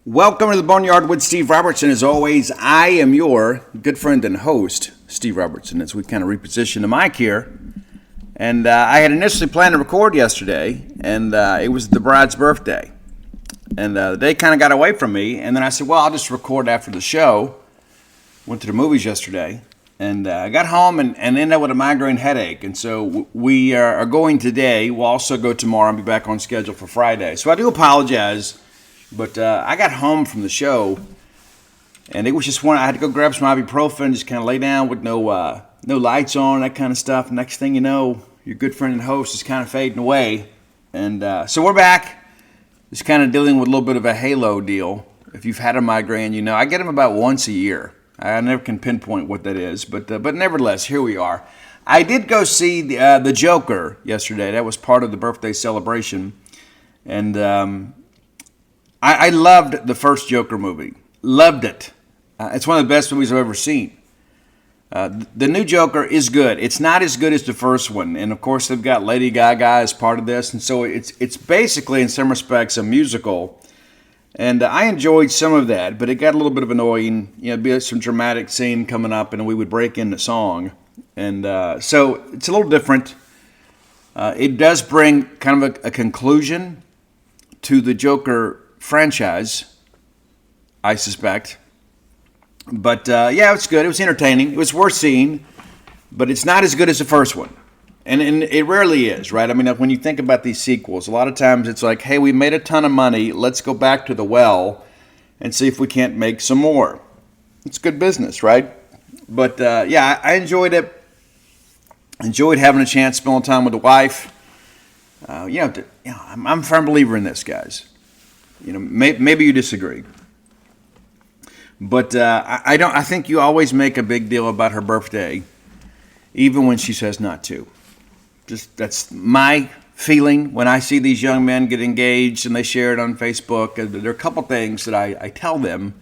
Welcome to the Boneyard with Steve Robertson. As always, I am your good friend and host, Steve Robertson, as we kind of reposition the mic here. And I had initially planned to record yesterday, and it was the bride's birthday. And the day kind of got away from me, and then I said, well, I'll just record after the show. Went to the movies yesterday, and I got home and ended up with a migraine headache. And so we are going today. We'll also go tomorrow and be back on schedule for Friday. So I do apologize. But I got home from the show, and it was just I had to go grab some ibuprofen, just kind of lay down with no lights on, that kind of stuff. Next thing you know, your good friend and host is kind of fading away. And so we're back, just kind of dealing with a little bit of a halo deal. If you've had a migraine, you know, I get them about once a year. I never can pinpoint what that is, but nevertheless, here we are. I did go see the Joker yesterday. That was part of the birthday celebration, and I loved the first Joker movie. Loved it. It's one of the best movies I've ever seen. The new Joker is good. It's not as good as the first one. And, of course, they've got Lady Gaga as part of this. And so it's basically, in some respects, a musical. And I enjoyed some of that, but it got a little bit of annoying. You know, it'd be some dramatic scene coming up, and we would break into song. And so it's a little different. It does bring kind of a conclusion to the Joker franchise, I suspect. But yeah, it's good. It was entertaining. It was worth seeing, but it's not as good as the first one. And it rarely is, right? I mean, when you think about these sequels, a lot of times it's like, hey, we made a ton of money. Let's go back to the well and see if we can't make some more. It's good business, right? But yeah, I enjoyed it. Enjoyed having a chance to spend time with the wife. I'm a firm believer in this, guys. You know, maybe you disagree, but I don't. I think you always make a big deal about her birthday, even when she says not to. Just that's my feeling when I see these young men get engaged and they share it on Facebook. There are a couple things that I tell them.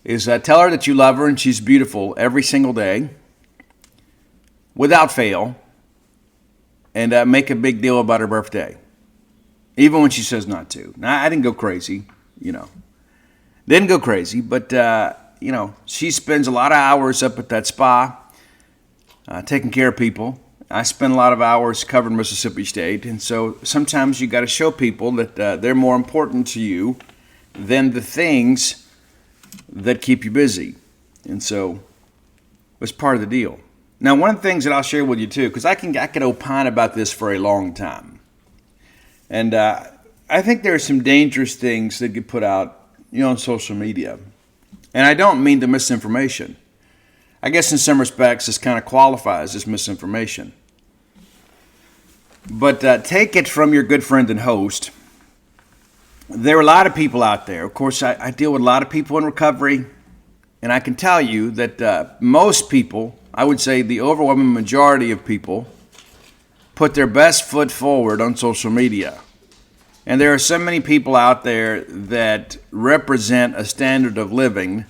Is tell her that you love her and she's beautiful every single day, without fail, and make a big deal about her birthday. Even when she says not to. Now, I didn't go crazy, you know. Didn't go crazy, but, you know, she spends a lot of hours up at that spa taking care of people. I spend a lot of hours covering Mississippi State, and so sometimes you got to show people that they're more important to you than the things that keep you busy. And so it was part of the deal. Now, one of the things that I'll share with you, too, because I could opine about this for a long time. And I think there are some dangerous things that get put out, you know, on social media. And I don't mean the misinformation. I guess in some respects this kind of qualifies as misinformation. But take it from your good friend and host. There are a lot of people out there. Of course, I deal with a lot of people in recovery. And I can tell you that most people, I would say the overwhelming majority of people, put their best foot forward on social media. And there are so many people out there that represent a standard of living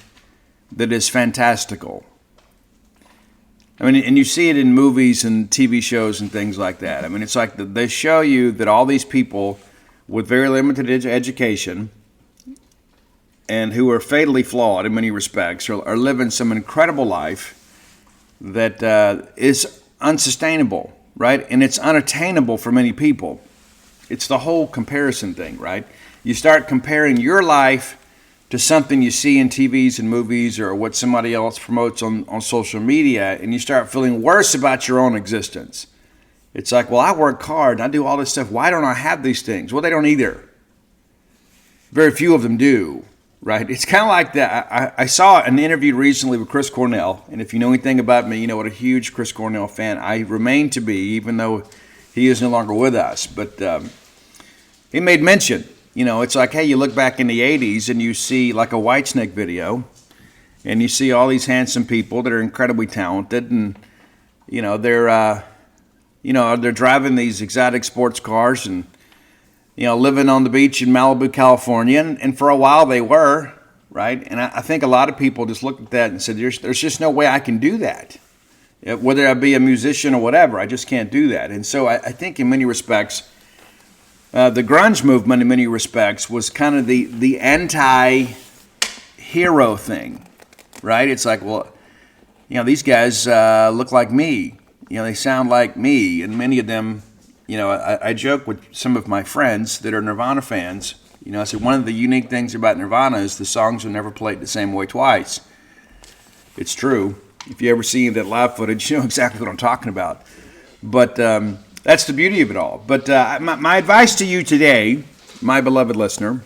that is fantastical. I mean, and you see it in movies and TV shows and things like that. I mean, it's like they show you that all these people with very limited education and who are fatally flawed in many respects are living some incredible life that is unsustainable. Right? And it's unattainable for many people. It's the whole comparison thing, right? You start comparing your life to something you see in TVs and movies or what somebody else promotes on social media, and you start feeling worse about your own existence. It's like, well, I work hard and I do all this stuff. Why don't I have these things? Well, they don't either. Very few of them do. Right? It's kind of like that. I saw an interview recently with Chris Cornell, and if you know anything about me, you know what a huge Chris Cornell fan I remain to be, even though he is no longer with us. But he made mention, you know, it's like, hey, you look back in the 80s and you see like a Whitesnake video, and you see all these handsome people that are incredibly talented, and, you know, they're driving these exotic sports cars and, you know, living on the beach in Malibu, California, and for a while they were, right? And I think a lot of people just looked at that and said, there's just no way I can do that. Whether I be a musician or whatever, I just can't do that. And so I think in many respects, The grunge movement, in many respects, was kind of the anti-hero thing, right? It's like, well, these guys look like me. They sound like me, and many of them, I joke with some of my friends that are Nirvana fans. I said one of the unique things about Nirvana is the songs are never played the same way twice. It's true. If you ever see that live footage, you know exactly what I'm talking about. But that's the beauty of it all. But my advice to you today, my beloved listener,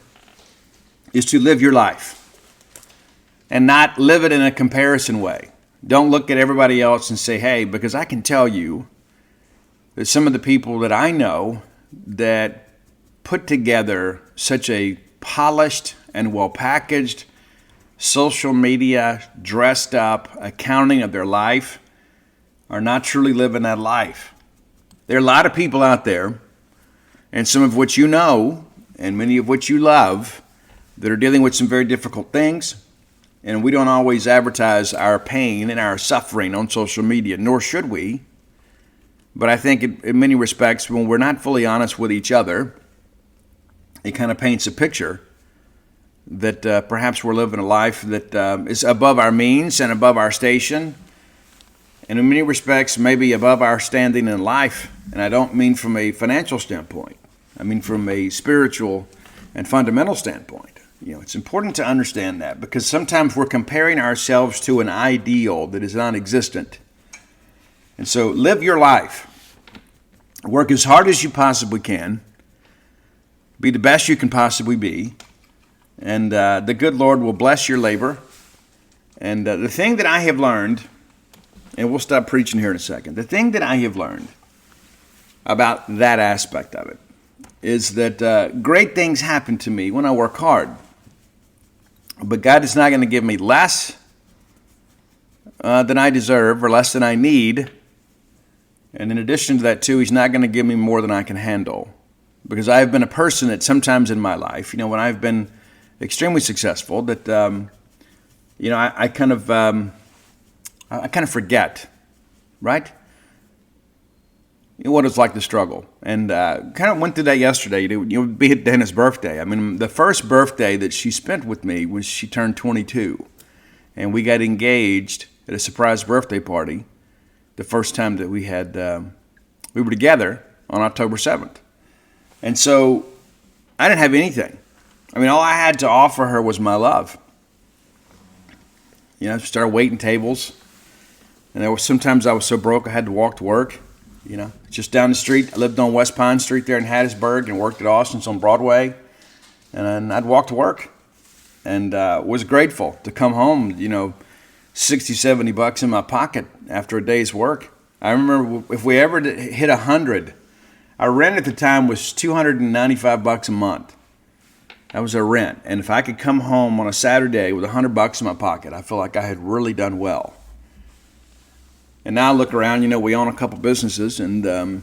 is to live your life and not live it in a comparison way. Don't look at everybody else and say, hey, because I can tell you that some of the people that I know that put together such a polished and well-packaged social media, dressed up accounting of their life are not truly living that life. There are a lot of people out there, and some of which you know, and many of which you love, that are dealing with some very difficult things. And we don't always advertise our pain and our suffering on social media, nor should we. But I think in many respects, when we're not fully honest with each other, it kind of paints a picture that perhaps we're living a life that is above our means and above our station, and in many respects, maybe above our standing in life. And I don't mean from a financial standpoint. I mean from a spiritual and fundamental standpoint. It's important to understand that, because sometimes we're comparing ourselves to an ideal that is non-existent. And so live your life. Work as hard as you possibly can. Be the best you can possibly be. And the good Lord will bless your labor. And the thing that I have learned, and we'll stop preaching here in a second. The thing that I have learned about that aspect of it is that great things happen to me when I work hard. But God is not going to give me less than I deserve or less than I need. And in addition to that, too, He's not going to give me more than I can handle. Because I have been a person that sometimes in my life, when I've been extremely successful, that, I kind of forget, right? What it's like to struggle. And kind of went through that yesterday. Be at Dana's birthday. I mean, the first birthday that she spent with me was she turned 22. And we got engaged at a surprise birthday party the first time that we were together on October 7th. And so I didn't have anything. I mean, all I had to offer her was my love. Started waiting tables. And sometimes I was so broke I had to walk to work. Just down the street. I lived on West Pine Street there in Hattiesburg and worked at Austin's on Broadway. And I'd walk to work and was grateful to come home, $60-70 in my pocket after a day's work. I remember if we ever hit 100, our rent at the time was $295 a month. That was our rent. And if I could come home on a Saturday with $100 in my pocket, I feel like I had really done well. And now I look around, we own a couple businesses, and,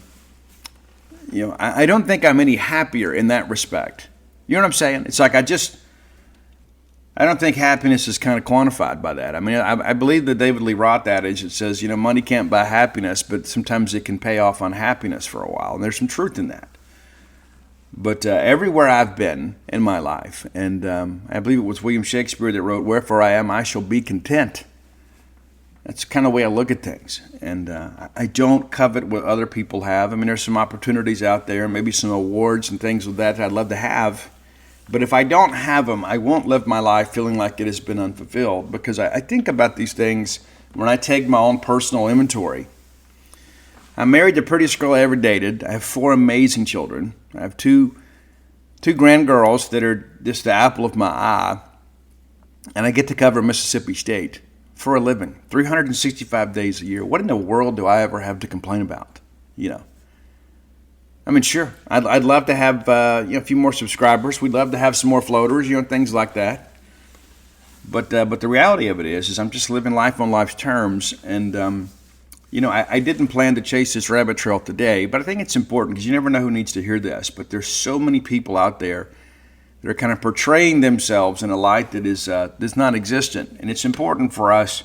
I don't think I'm any happier in that respect. You know what I'm saying? It's like I don't think happiness is kind of quantified by that. I mean, I believe the David Lee Roth adage that says, money can't buy happiness, but sometimes it can pay off unhappiness for a while. And there's some truth in that. But everywhere I've been in my life, and I believe it was William Shakespeare that wrote, "Wherefore I am, I shall be content." That's kind of the way I look at things. And I don't covet what other people have. I mean, there's some opportunities out there, maybe some awards and things like that I'd love to have. But if I don't have them, I won't live my life feeling like it has been unfulfilled, because I think about these things when I take my own personal inventory. I'm married to the prettiest girl I ever dated. I have 4 amazing children. I have two grand girls that are just the apple of my eye. And I get to cover Mississippi State for a living, 365 days a year. What in the world do I ever have to complain about? I mean, sure, I'd love to have a few more subscribers. We'd love to have some more floaters, things like that. But the reality of it is I'm just living life on life's terms. And I didn't plan to chase this rabbit trail today, but I think it's important because you never know who needs to hear this. But there's so many people out there that are kind of portraying themselves in a light that is non-existent. And it's important for us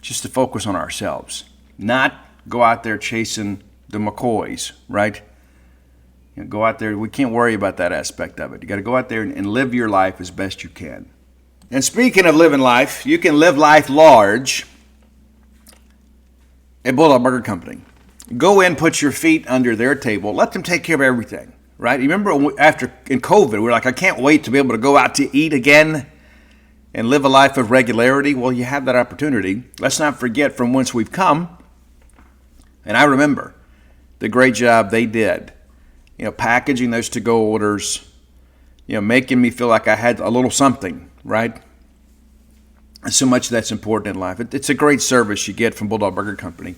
just to focus on ourselves, not go out there chasing the McCoys, right? Go out there. We can't worry about that aspect of it. You got to go out there and live your life as best you can. And speaking of living life, you can live life large at Bulldog Burger Company. Go in, put your feet under their table. Let them take care of everything, right? You remember in COVID, we were like, I can't wait to be able to go out to eat again and live a life of regularity. Well, you have that opportunity. Let's not forget from whence we've come. And I remember the great job they did, packaging those to-go orders, making me feel like I had a little something, right? So much that's important in life. It's a great service you get from Bulldog Burger Company.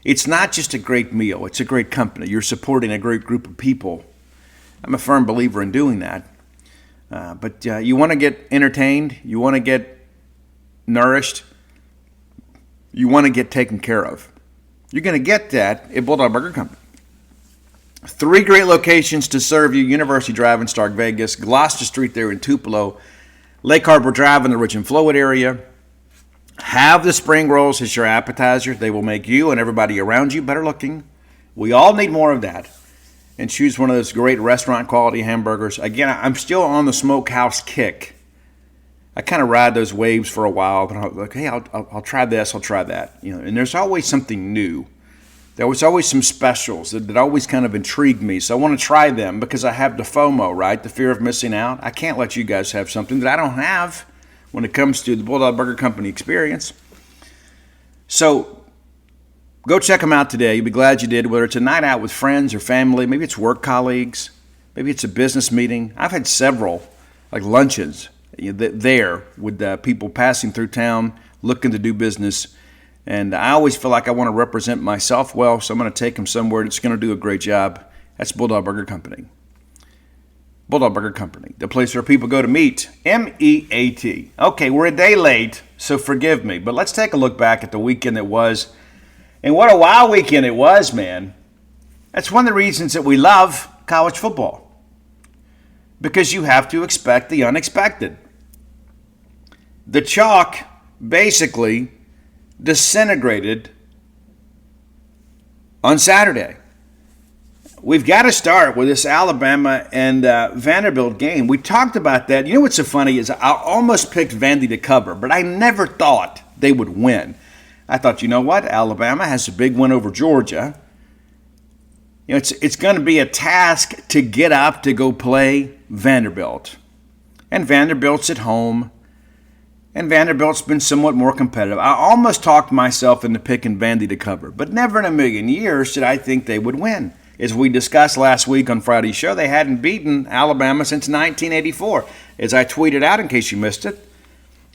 It's not just a great meal. It's a great company. You're supporting a great group of people. I'm a firm believer in doing that. But you want to get entertained. You want to get nourished. You want to get taken care of. You're going to get that at Bulldog Burger Company. 3 great locations to serve you: University Drive in Stark Vegas, Gloucester Street there in Tupelo, Lake Harbor Drive in the Ridge and Flowwood area. Have the spring rolls as your appetizer. They will make you and everybody around you better looking. We all need more of that. And choose one of those great restaurant quality hamburgers. Again, I'm still on the smokehouse kick. I kind of ride those waves for a while, but I'm like, hey, I'll try this, I'll try that. And there's always something new. There was always some specials that always kind of intrigued me. So I want to try them because I have the FOMO, right? The fear of missing out. I can't let you guys have something that I don't have when it comes to the Bulldog Burger Company experience. So go check them out today. You'll be glad you did, whether it's a night out with friends or family. Maybe it's work colleagues. Maybe it's a business meeting. I've had several luncheons there with people passing through town looking to do business. And I always feel like I want to represent myself well, so I'm going to take them somewhere that's going to do a great job. That's Bulldog Burger Company. Bulldog Burger Company, the place where people go to meet. M-E-A-T. Okay, we're a day late, so forgive me. But let's take a look back at the weekend that was. And what a wild weekend it was, man. That's one of the reasons that we love college football. Because you have to expect the unexpected. The chalk basically disintegrated on Saturday. We've got to start with this Alabama and Vanderbilt game. We talked about that. You know what's so funny is I almost picked Vandy to cover, but I never thought they would win. I thought, you know what? Alabama has a big win over Georgia. It's going to be a task to get up to go play Vanderbilt. And Vanderbilt's at home. And Vanderbilt's been somewhat more competitive. I almost talked myself into picking Vandy to cover, but never in a million years did I think they would win. As we discussed last week on Friday's show, they hadn't beaten Alabama since 1984. As I tweeted out, in case you missed it,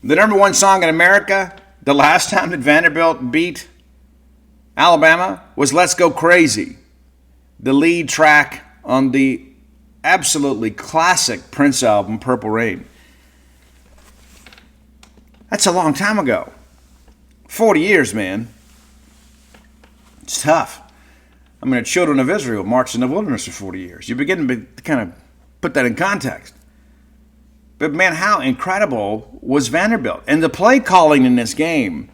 the number one song in America the last time that Vanderbilt beat Alabama was Let's Go Crazy, the lead track on the absolutely classic Prince album, Purple Rain. That's a long time ago. 40 years, man. It's tough. I mean, the children of Israel marched in the wilderness for 40 years. You begin to kind of put that in context. But, man, how incredible was Vanderbilt? And the play calling in this game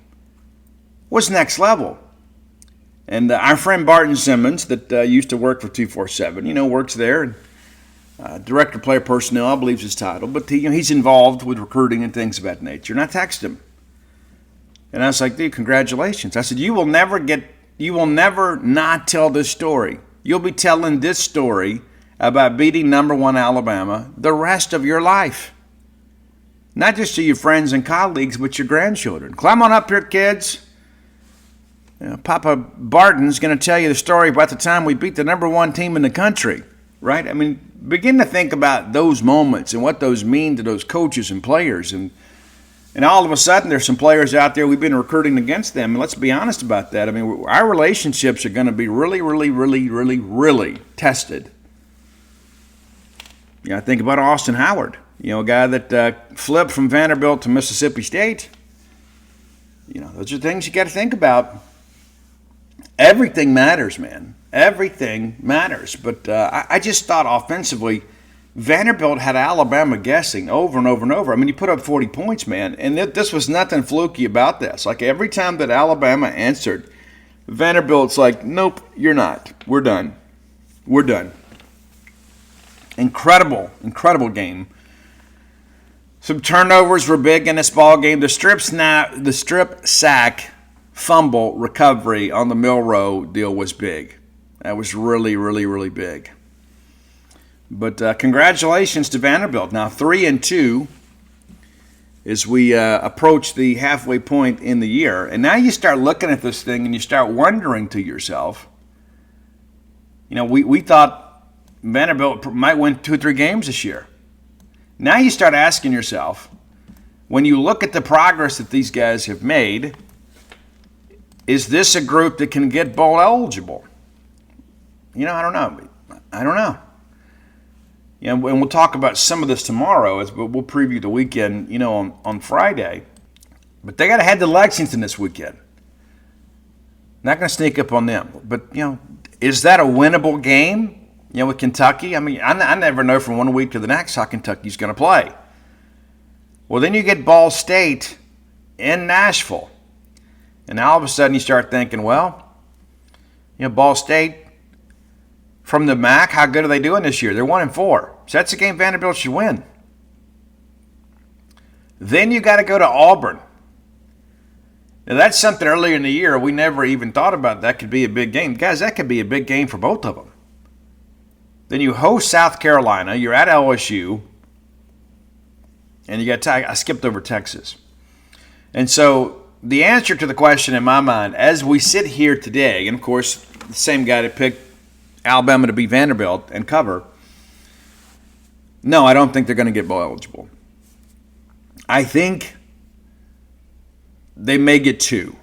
was next level. And our friend Barton Simmons, that used to work for 247, works there. Director of Player Personnel, I believe is his title. But he's involved with recruiting and things of that nature. And I texted him. And I was like, dude, congratulations. I said, you will never not tell this story. You'll be telling this story about beating number one Alabama the rest of your life. Not just to your friends and colleagues, but your grandchildren. Climb on up here, kids. Papa Barton's going to tell you the story about the time we beat the number one team in the country, right? I mean, begin to think about those moments and what those mean to those coaches and players. And all of a sudden, there's some players out there we've been recruiting against them. And let's be honest about that. I mean, our relationships are going to be really, really, really, really, really tested. I think about Austin Howard, a guy that flipped from Vanderbilt to Mississippi State. Those are things you got to think about. Everything matters, man. Everything matters. But I just thought offensively, Vanderbilt had Alabama guessing over and over and over. I mean, you put up 40 points, man. And this was nothing fluky about this. Like every time that Alabama answered, Vanderbilt's like, nope, you're not. We're done. We're done. Incredible game. Some turnovers were big in this ball game. The strip sack fumble recovery on the Milroe deal was big. That was really big. But congratulations to Vanderbilt. Now 3-2 as we approach the halfway point in the year. And now you start looking at this thing and you start wondering to yourself, we thought Vanderbilt might win 2 or 3 games this year. Now you start asking yourself, when you look at the progress that these guys have made, is this a group that can get bowl eligible? I don't know. And we'll talk about some of this tomorrow, but we'll preview the weekend, on Friday. But they got to head to Lexington this weekend. Not going to sneak up on them. But, is that a winnable game? With Kentucky, I never know from one week to the next how Kentucky's going to play. Well, then you get Ball State in Nashville. And all of a sudden you start thinking, Ball State, from the MAC, how good are they doing this year? They're 1-4. So that's a game Vanderbilt should win. Then you got to go to Auburn. Now, that's something earlier in the year we never even thought about. That could be a big game. Guys, that could be a big game for both of them. Then you host South Carolina. You're at LSU. And you got I skipped over Texas. And so the answer to the question in my mind, as we sit here today, and of course, the same guy that picked Alabama to beat Vanderbilt and cover, no, I don't think they're going to get bowl eligible. I think they may get 2.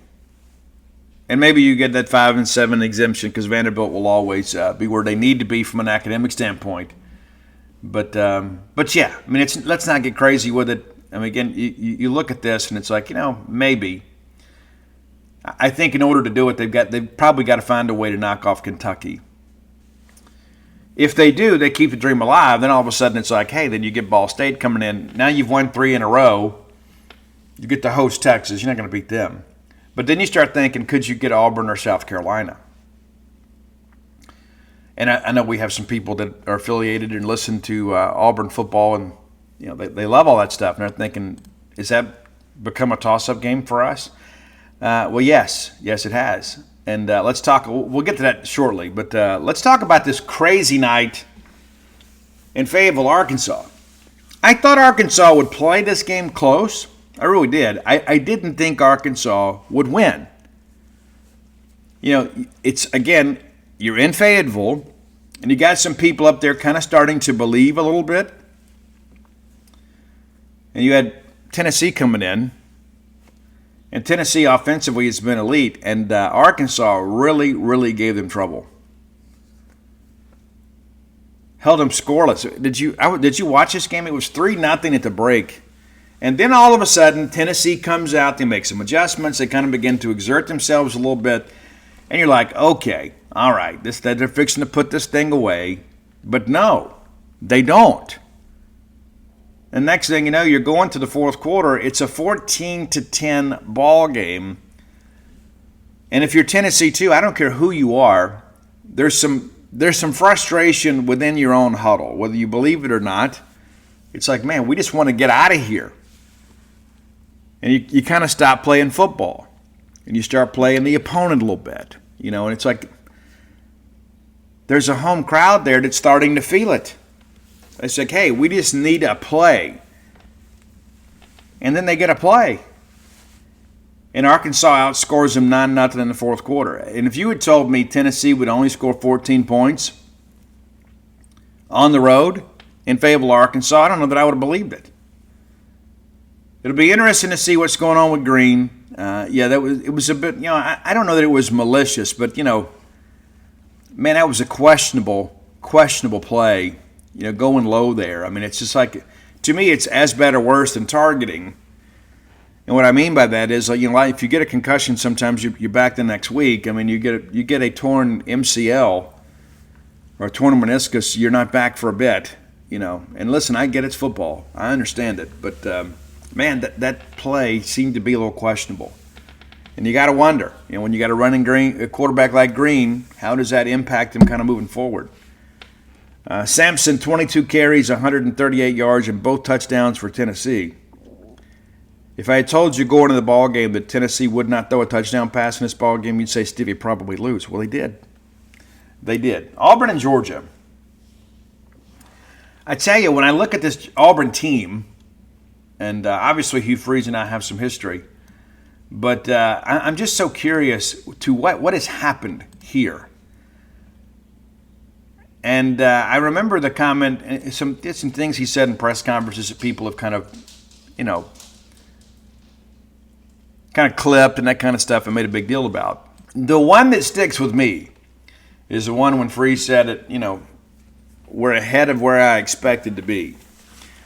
And maybe you get that 5 and 7 exemption because Vanderbilt will always be where they need to be from an academic standpoint. But yeah, let's not get crazy with it. Again, you look at this and it's like, maybe. I think in order to do it, they've probably got to find a way to knock off Kentucky. If they do, they keep the dream alive. Then all of a sudden it's like, hey, then you get Ball State coming in. Now you've won 3 in a row. You get to host Texas. You're not going to beat them. But then you start thinking, could you get Auburn or South Carolina? And I know we have some people that are affiliated and listen to Auburn football, and they love all that stuff. And they're thinking, is that become a toss-up game for us? Well, yes, it has. And let's talk. We'll get to that shortly. But let's talk about this crazy night in Fayetteville, Arkansas. I thought Arkansas would play this game close. I really did. I didn't think Arkansas would win. It's, again, you're in Fayetteville, and you got some people up there kind of starting to believe a little bit. And you had Tennessee coming in. And Tennessee offensively has been elite, and Arkansas really gave them trouble. Held them scoreless. Did you watch this game? It was 3-0 at the break. And then all of a sudden, Tennessee comes out. They make some adjustments. They kind of begin to exert themselves a little bit. And you're like, okay, all right, they're fixing to put this thing away. But no, they don't. And next thing you know, you're going to the fourth quarter. It's a 14-10 ball game. And if you're Tennessee too, I don't care who you are, there's some frustration within your own huddle, whether you believe it or not. It's like, man, we just want to get out of here. And you kind of stop playing football. And you start playing the opponent a little bit. And it's like there's a home crowd there that's starting to feel it. It's like, hey, we just need a play. And then they get a play. And Arkansas outscores them 9-0 in the fourth quarter. And if you had told me Tennessee would only score 14 points on the road in Fayetteville, Arkansas, I don't know that I would have believed it. It'll be interesting to see what's going on with Green. It was a bit, I don't know that it was malicious, but, man, that was a questionable play. Going low there. It's just like, to me, it's as bad or worse than targeting. And what I mean by that is, if you get a concussion, sometimes you're back the next week. You get a torn MCL or a torn meniscus, you're not back for a bit. And listen, I get it's football. I understand it. But, man, that play seemed to be a little questionable. And you got to wonder, when you got a quarterback like Green, how does that impact him kind of moving forward? Sampson, 22 carries, 138 yards, and both touchdowns for Tennessee. If I had told you going into the ball game that Tennessee would not throw a touchdown pass in this ball game, you'd say, Steve, you'd probably lose. Well, they did. They did. Auburn and Georgia. I tell you, when I look at this Auburn team, and obviously Hugh Freeze and I have some history, but I'm just so curious to what has happened here. And I remember the comment, some things he said in press conferences that people have kind of clipped and that kind of stuff and made a big deal about. The one that sticks with me is the one when Freeze said it, we're ahead of where I expected to be.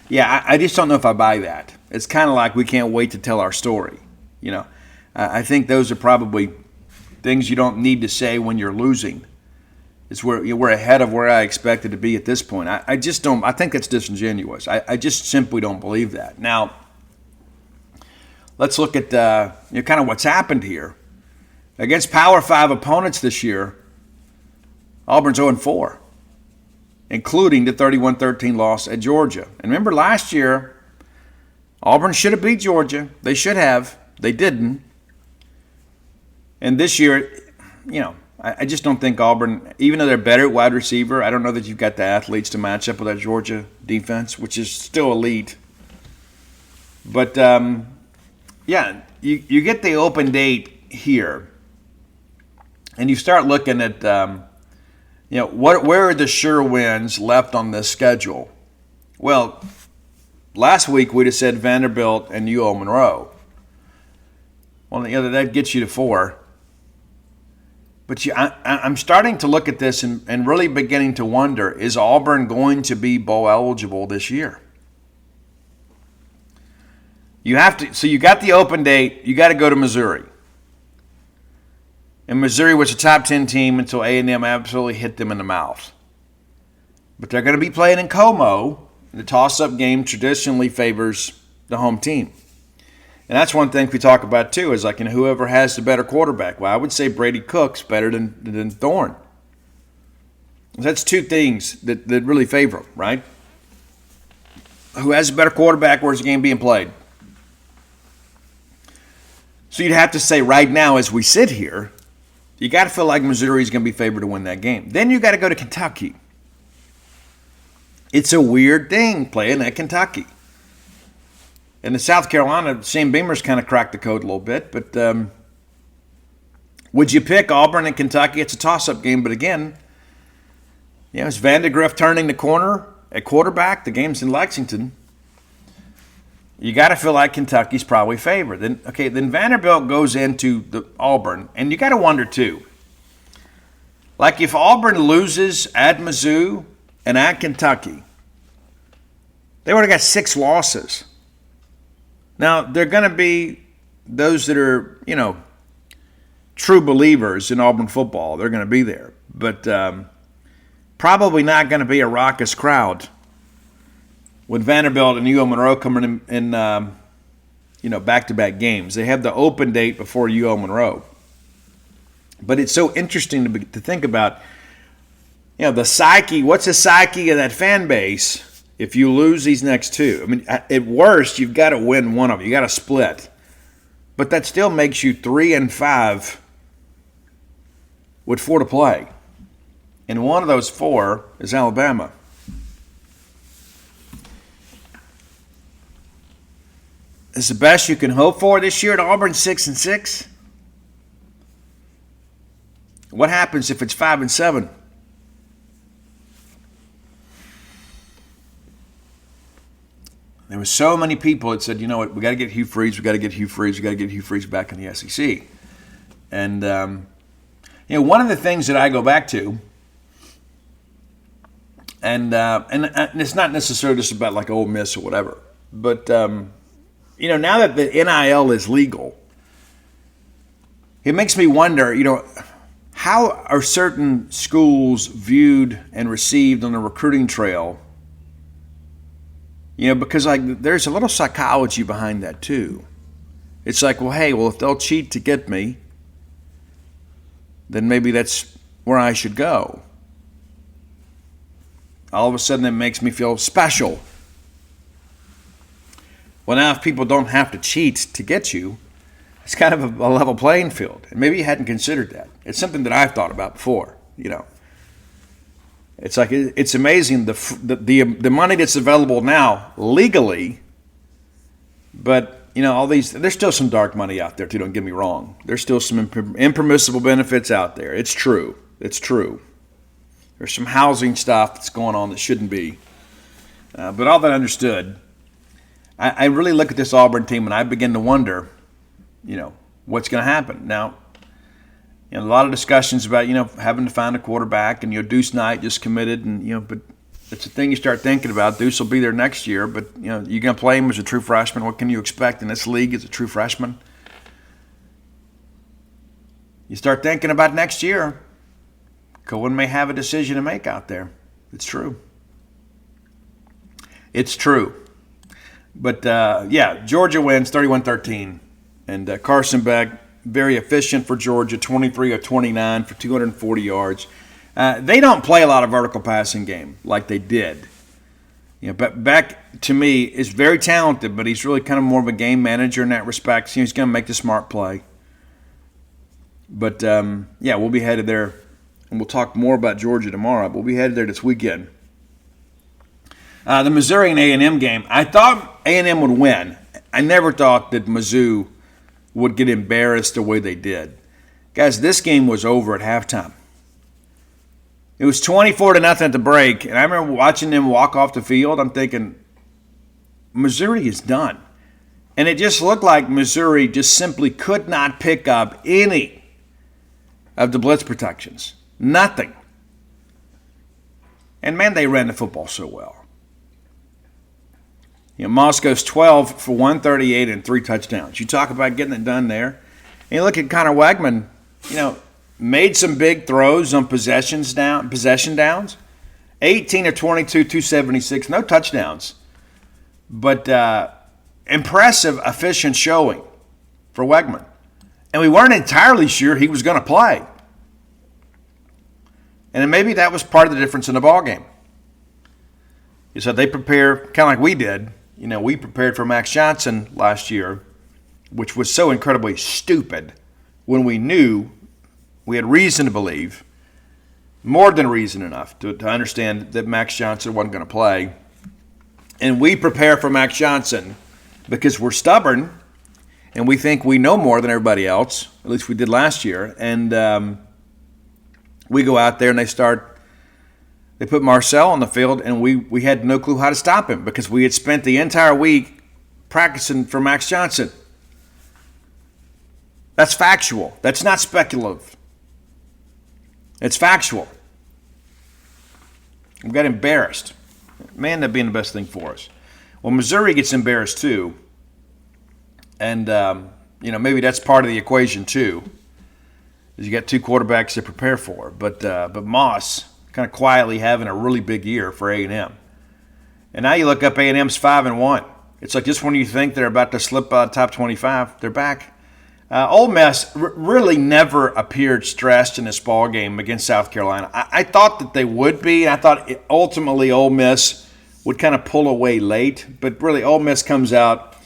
Yeah, I just don't know if I buy that. It's kind of like we can't wait to tell our story. I think those are probably things you don't need to say when you're losing. It's where we're ahead of where I expected to be at this point. I just don't. I think that's disingenuous. I just simply don't believe that. Now, let's look at kind of what's happened here. Against Power 5 opponents this year, Auburn's 0-4, including the 31-13 loss at Georgia. And remember last year, Auburn should have beat Georgia. They should have. They didn't. And this year, I just don't think Auburn, even though they're better at wide receiver, I don't know that you've got the athletes to match up with that Georgia defense, which is still elite. But, you get the open date here, and you start looking at, where are the sure wins left on this schedule? Well, last week we'd have said Vanderbilt and UO Monroe. Well, that gets you to 4. But I'm starting to look at this and really beginning to wonder, is Auburn going to be bowl eligible this year? You have to. So you got the open date. You got to go to Missouri. And Missouri was a top 10 team until A&M absolutely hit them in the mouth. But they're going to be playing in Como. The toss-up game traditionally favors the home team. And that's one thing we talk about, too, is whoever has the better quarterback. Well, I would say Brady Cook's better than Thorne. That's two things that really favor him, right? Who has a better quarterback, where's the game being played? So you'd have to say right now, as we sit here, you got to feel like Missouri's going to be favored to win that game. Then you got to go to Kentucky. It's a weird thing playing at Kentucky. And in South Carolina, Shane Beamer's kind of cracked the code a little bit. But would you pick Auburn and Kentucky? It's a toss-up game. But again, it's Vandegrift turning the corner at quarterback. The game's in Lexington. You got to feel like Kentucky's probably favored. Then Vanderbilt goes into the Auburn. And you got to wonder, too. Like if Auburn loses at Mizzou and at Kentucky, they would have got 6 losses. Now, they're going to be those that are, true believers in Auburn football. They're going to be there. But probably not going to be a raucous crowd with Vanderbilt and UO Monroe coming in back-to-back games. They have the open date before UO Monroe. But it's so interesting to think about, the psyche. What's the psyche of that fan base? If you lose these next 2, at worst, you've got to win one of them. You got to split. But that still makes you 3-5 with 4 to play. And one of those 4 is Alabama. It's the best you can hope for this year at Auburn, 6-6. What happens if it's 5-7? There were so many people that said, we got to get Hugh Freeze, we got to get Hugh Freeze back in the SEC. And, one of the things that I go back to, and it's not necessarily just about like Ole Miss or whatever, but, now that the NIL is legal, it makes me wonder, how are certain schools viewed and received on the recruiting trail? Because there's a little psychology behind that too. It's like, if they'll cheat to get me, then maybe that's where I should go. all of a sudden it makes me feel special. Well, now if people don't have to cheat to get you, it's kind of a level playing field. And maybe you hadn't considered that. It's something that I've thought about before, It's like it's amazing the money that's available now legally, but all these, there's still some dark money out there too. Don't get me wrong. There's still some impermissible benefits out there. It's true. There's some housing stuff that's going on that shouldn't be. But all that understood, I really look at this Auburn team and I begin to wonder, what's going to happen now. A lot of discussions about, having to find a quarterback, and Deuce Knight just committed, and but it's a thing you start thinking about. Deuce will be there next year, but you're going to play him as a true freshman. What can you expect in this league as a true freshman? You start thinking about next year. Cohen may have a decision to make out there. It's true. But Georgia wins 31-13, and Carson Beck, very efficient for Georgia, 23 of 29 for 240 yards. They don't play a lot of vertical passing game like they did. But Beck, to me, is very talented, but he's really kind of more of a game manager in that respect. So he's going to make the smart play. But, we'll be headed there, and we'll talk more about Georgia tomorrow. But we'll be headed there this weekend. The Missouri and A&M game, I thought A&M would win. I never thought that Mizzou would get embarrassed the way they did. Guys, this game was over at halftime. It was 24-0 at the break, and I remember watching them walk off the field. I'm thinking, Missouri is done. And it just looked like Missouri just simply could not pick up any of the blitz protections. Nothing. And, man, they ran the football so well. Moss goes 12 for 138 and 3 touchdowns. You talk about getting it done there. And you look at Connor Wegman, made some big throws on possession downs. 18 of 22, 276, no touchdowns. But impressive, efficient showing for Wegman. And we weren't entirely sure he was going to play. And maybe that was part of the difference in the ballgame. So they prepare, kind of like we did. We prepared for Max Johnson last year, which was so incredibly stupid when we knew, we had reason to believe, more than reason enough to understand that Max Johnson wasn't going to play. And we prepare for Max Johnson because we're stubborn and we think we know more than everybody else, at least we did last year. And we go out there and they put Marcel on the field, and we had no clue how to stop him because we had spent the entire week practicing for Max Johnson. That's factual. That's not speculative. It's factual. We got embarrassed. Man, that being the best thing for us. Well, Missouri gets embarrassed too, and maybe that's part of the equation too. Is you got two quarterbacks to prepare for, but Moss kind of quietly having a really big year for A&M. And now you look up A&M's 5-1. It's like just when you think they're about to slip out top 25, they're back. Ole Miss really never appeared stressed in this ball game against South Carolina. I thought that they would be. I thought ultimately Ole Miss would kind of pull away late, but really Ole Miss comes out,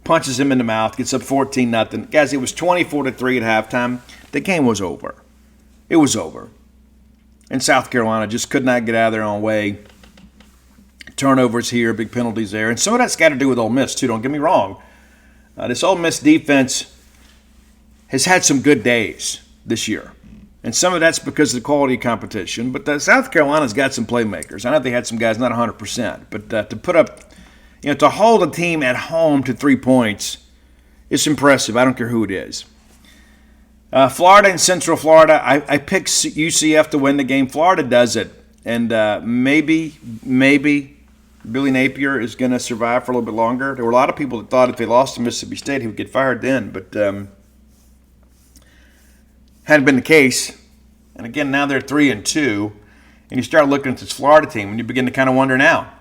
punches him in the mouth, gets up 14-0. Guys, it was 24-3 at halftime. The game was over. It was over. And South Carolina just could not get out of their own way. Turnovers here, big penalties there. And some of that's got to do with Ole Miss, too. Don't get me wrong. This Ole Miss defense has had some good days this year. And some of that's because of the quality of competition. But South Carolina's got some playmakers. I know they had some guys not 100%. But to put up, to hold a team at home to 3 points, it's impressive. I don't care who it is. Florida and Central Florida, I picked UCF to win the game. Florida does it. And maybe Billy Napier is going to survive for a little bit longer. There were a lot of people that thought if they lost to Mississippi State, he would get fired then. But hadn't been the case. And again, now they're 3-2. And you start looking at this Florida team, and you begin to kind of wonder now.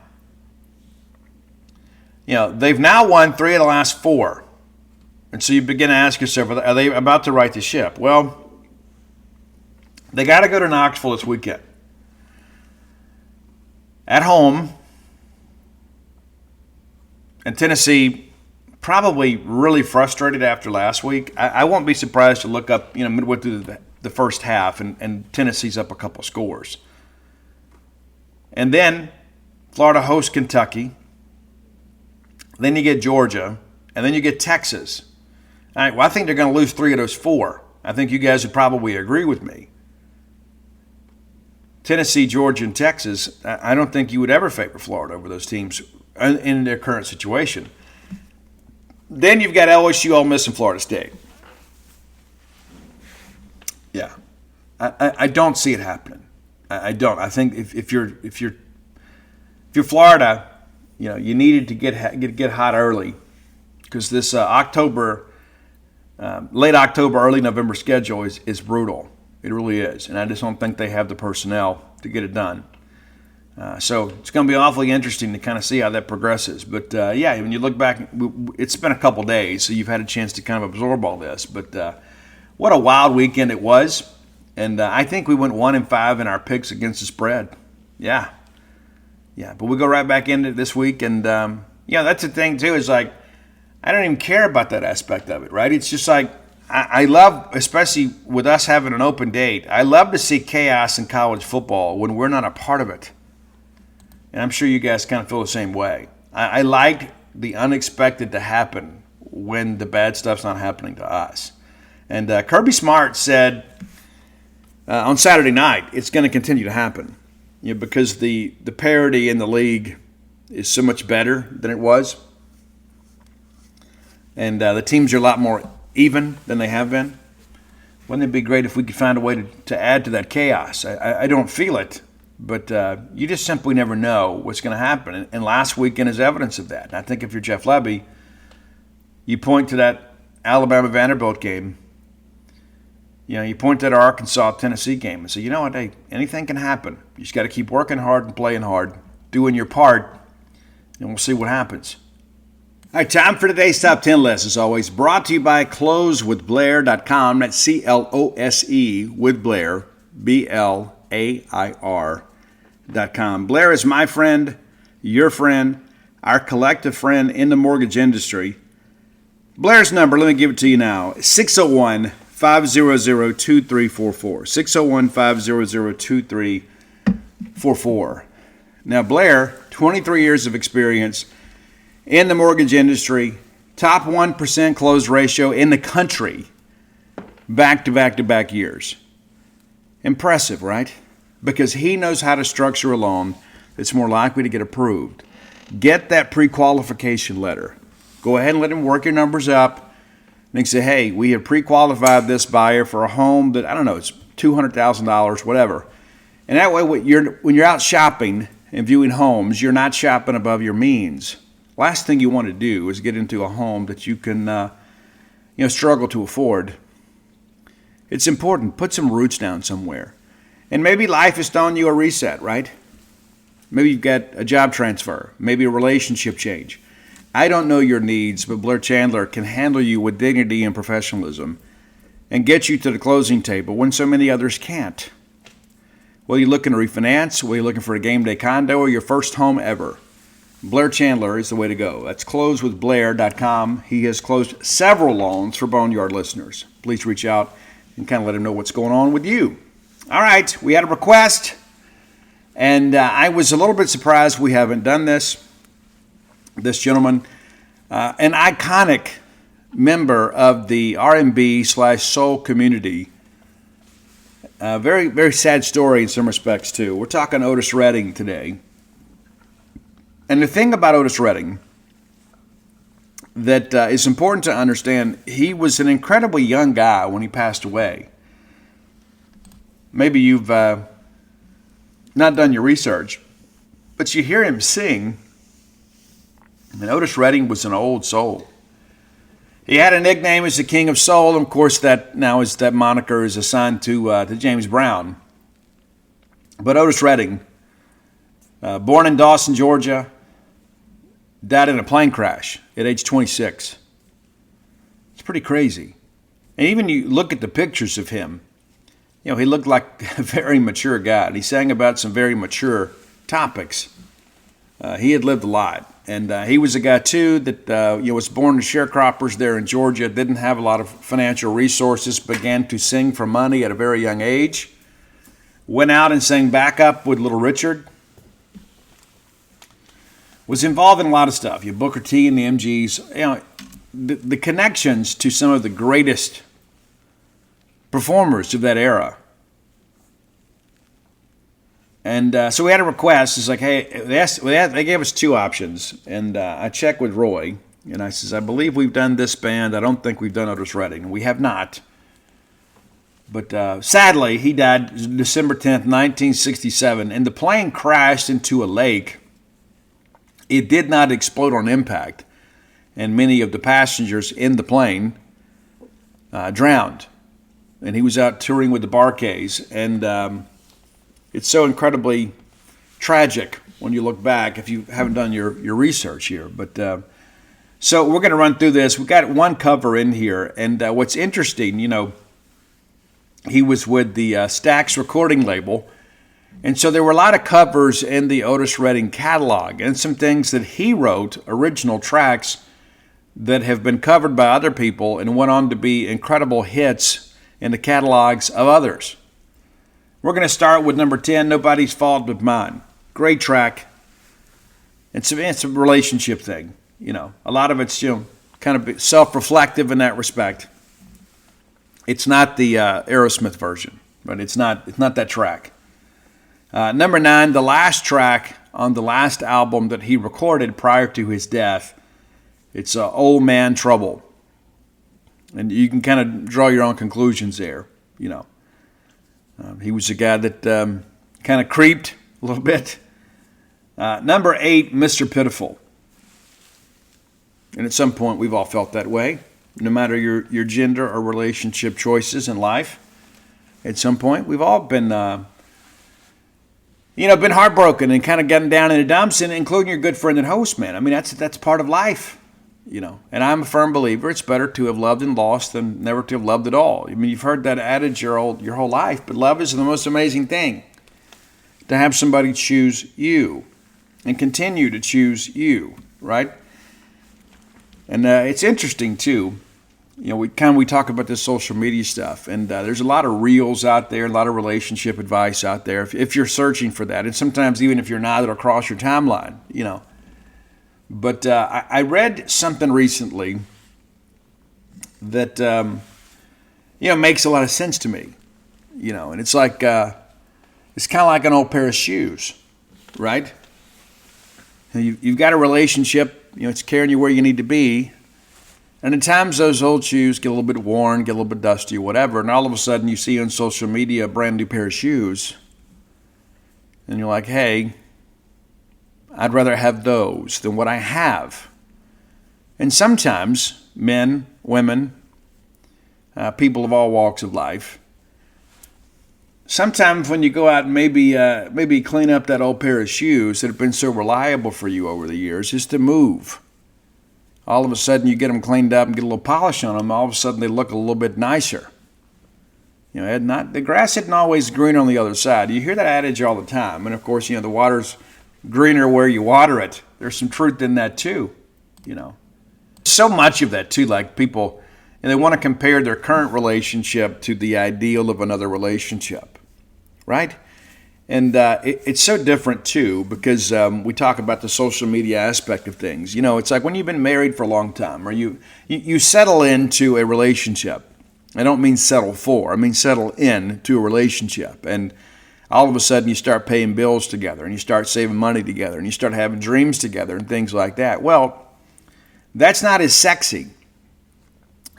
They've now won 3 of the last 4. And so you begin to ask yourself, are they about to right the ship? Well, they got to go to Knoxville this weekend. at home. And Tennessee probably really frustrated after last week. I won't be surprised to look up, midway through the first half and Tennessee's up a couple scores. And then Florida hosts Kentucky. Then you get Georgia. And then you get Texas. All right, well, I think they're going to lose 3 of those 4. I think you guys would probably agree with me. Tennessee, Georgia, and Texas, I don't think you would ever favor Florida over those teams in their current situation. Then you've got LSU, Ole Miss, and Florida State. Yeah, I don't see it happening. I don't. I think if you're Florida, you needed to get hot early because this October, late October, early November schedule is brutal. It really is, and I just don't think they have the personnel to get it done. So it's going to be awfully interesting to kind of see how that progresses. But, when you look back, it's been a couple days, so you've had a chance to kind of absorb all this. But what a wild weekend it was. And I think we went 1-5 in our picks against the spread. Yeah. But we go right back into it this week. And, that's the thing, too, is like I don't even care about that aspect of it, right? It's just like I love, especially with us having an open date, I love to see chaos in college football when we're not a part of it. And I'm sure you guys kind of feel the same way. I like the unexpected to happen when the bad stuff's not happening to us. And Kirby Smart said on Saturday night it's going to continue to happen, because the parity in the league is so much better than it was. And the teams are a lot more even than they have been. Wouldn't it be great if we could find a way to add to that chaos? I don't feel it. But you just simply never know what's going to happen. And last weekend is evidence of that. And I think if you're Jeff Lebby, you point to that Alabama-Vanderbilt game. You point to that Arkansas-Tennessee game and say, you know what, hey, anything can happen. You just got to keep working hard and playing hard, doing your part, and we'll see what happens. All right, time for today's Top 10 list, as always, brought to you by closewithblair.com. That's C-L-O-S-E with Blair, BLAIR.com. Blair is my friend, your friend, our collective friend in the mortgage industry. Blair's number, let me give it to you now, 601-500-2344. 601-500-2344. Now, Blair, 23 years of experience in the mortgage industry, top 1% close ratio in the country, back-to-back-to-back years. Impressive, right? Because he knows how to structure a loan that's more likely to get approved. Get that pre-qualification letter. Go ahead and let him work your numbers up. And he say, hey, we have pre-qualified this buyer for a home that, I don't know, it's $200,000, whatever. And that way, when you're out shopping and viewing homes, you're not shopping above your means. Last thing you want to do is get into a home that you can, struggle to afford. It's important. Put some roots down somewhere. And maybe life is throwing you a reset, right? Maybe you've got a job transfer, maybe a relationship change. I don't know your needs, but Blair Chandler can handle you with dignity and professionalism and get you to the closing table when so many others can't. Whether you're looking to refinance, whether you're looking for a game day condo, or your first home ever, Blair Chandler is the way to go. That's closewithblair.com. He has closed several loans for Boneyard listeners. Please reach out and kind of let him know what's going on with you. All right, we had a request, and I was a little bit surprised we haven't done this. This gentleman, an iconic member of the R&B/soul community. Very, very sad story in some respects, too. We're talking Otis Redding today. And the thing about Otis Redding that is important to understand, he was an incredibly young guy when he passed away. Maybe you've not done your research, but you hear him sing. And Otis Redding was an old soul. He had a nickname as the King of Soul. And of course, that moniker is assigned to James Brown. But Otis Redding, born in Dawson, Georgia, died in a plane crash at age 26. It's pretty crazy. And even you look at the pictures of him, he looked like a very mature guy. And he sang about some very mature topics. He had lived a lot. And he was a guy, too, that was born to sharecroppers there in Georgia, didn't have a lot of financial resources, began to sing for money at a very young age, went out and sang backup with Little Richard, was involved in a lot of stuff. Booker T and the MGs, the connections to some of the greatest performers of that era. And so we had a request. It's like, hey, they gave us two options. And I checked with Roy, and I says, I believe we've done this band. I don't think we've done Otis Redding. We have not. But sadly, he died December 10th, 1967, and the plane crashed into a lake. It did not explode on impact, and many of the passengers in the plane drowned. And he was out touring with the Barkays, and it's so incredibly tragic when you look back if you haven't done your research here. But so we're going to run through this. We've got one cover in here, and what's interesting, he was with the Stax recording label, and so there were a lot of covers in the Otis Redding catalog and some things that he wrote, original tracks that have been covered by other people and went on to be incredible hits in the catalogs of others. We're going to start with number 10, Nobody's Fault But Mine. Great track. It's a relationship thing. A lot of it's kind of self-reflective in that respect. It's not the Aerosmith version, but it's not that track. Number 9, the last track on the last album that he recorded prior to his death. It's Old Man Trouble. And you can kind of draw your own conclusions there, He was a guy that kind of creeped a little bit. Number 8, Mr. Pitiful. And at some point, we've all felt that way, no matter your gender or relationship choices in life. At some point, we've all been, been heartbroken and kind of gotten down in the dumps, and including your good friend and host, man. I mean, that's part of life, And I'm a firm believer it's better to have loved and lost than never to have loved at all. I mean, you've heard that adage your whole life, but love is the most amazing thing. To have somebody choose you and continue to choose you, right? And it's interesting too. We talk about this social media stuff, and there's a lot of reels out there, a lot of relationship advice out there. If you're searching for that, and sometimes even if you're not, it'll cross your timeline, But I read something recently that makes a lot of sense to me, and it's like it's kind of like an old pair of shoes, right? You've got a relationship, it's carrying you where you need to be, and at times those old shoes get a little bit worn, get a little bit dusty, or whatever, and all of a sudden you see on social media a brand new pair of shoes, and you're like, hey, I'd rather have those than what I have. And sometimes men, women, people of all walks of life, sometimes when you go out and maybe clean up that old pair of shoes that have been so reliable for you over the years, is to move. All of a sudden you get them cleaned up and get a little polish on them, all of a sudden they look a little bit nicer. The grass isn't always green on the other side. You hear that adage all the time. And of course, the water's greener where you water it. There's some truth in that too, So much of that too, like people, and they want to compare their current relationship to the ideal of another relationship, right? And it's so different too, because we talk about the social media aspect of things. It's like when you've been married for a long time, or you settle into a relationship. I don't mean settle for, I mean settle into a relationship. And all of a sudden you start paying bills together, and you start saving money together, and you start having dreams together and things like that. Well, that's not as sexy,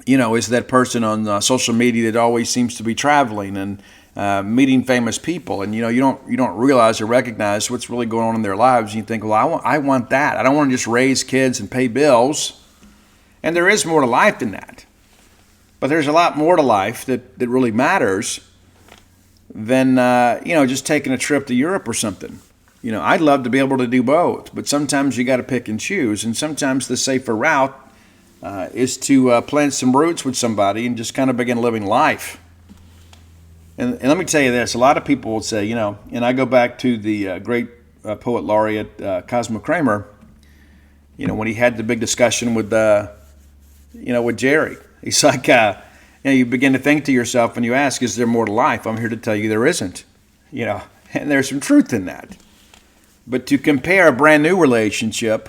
as that person on social media that always seems to be traveling and meeting famous people, and you don't realize or recognize what's really going on in their lives. And you think, well, I want that. I don't want to just raise kids and pay bills. And there is more to life than that. But there's a lot more to life that really matters than just taking a trip to Europe or something. I'd love to be able to do both, but sometimes you got to pick and choose, and sometimes the safer route is to plant some roots with somebody and just kind of begin living life. And let me tell you this, a lot of people will say, and I go back to the great poet laureate Cosmo Kramer, when he had the big discussion with with Jerry. He's like, you begin to think to yourself and you ask, is there more to life? I'm here to tell you there isn't, and there's some truth in that. But to compare a brand new relationship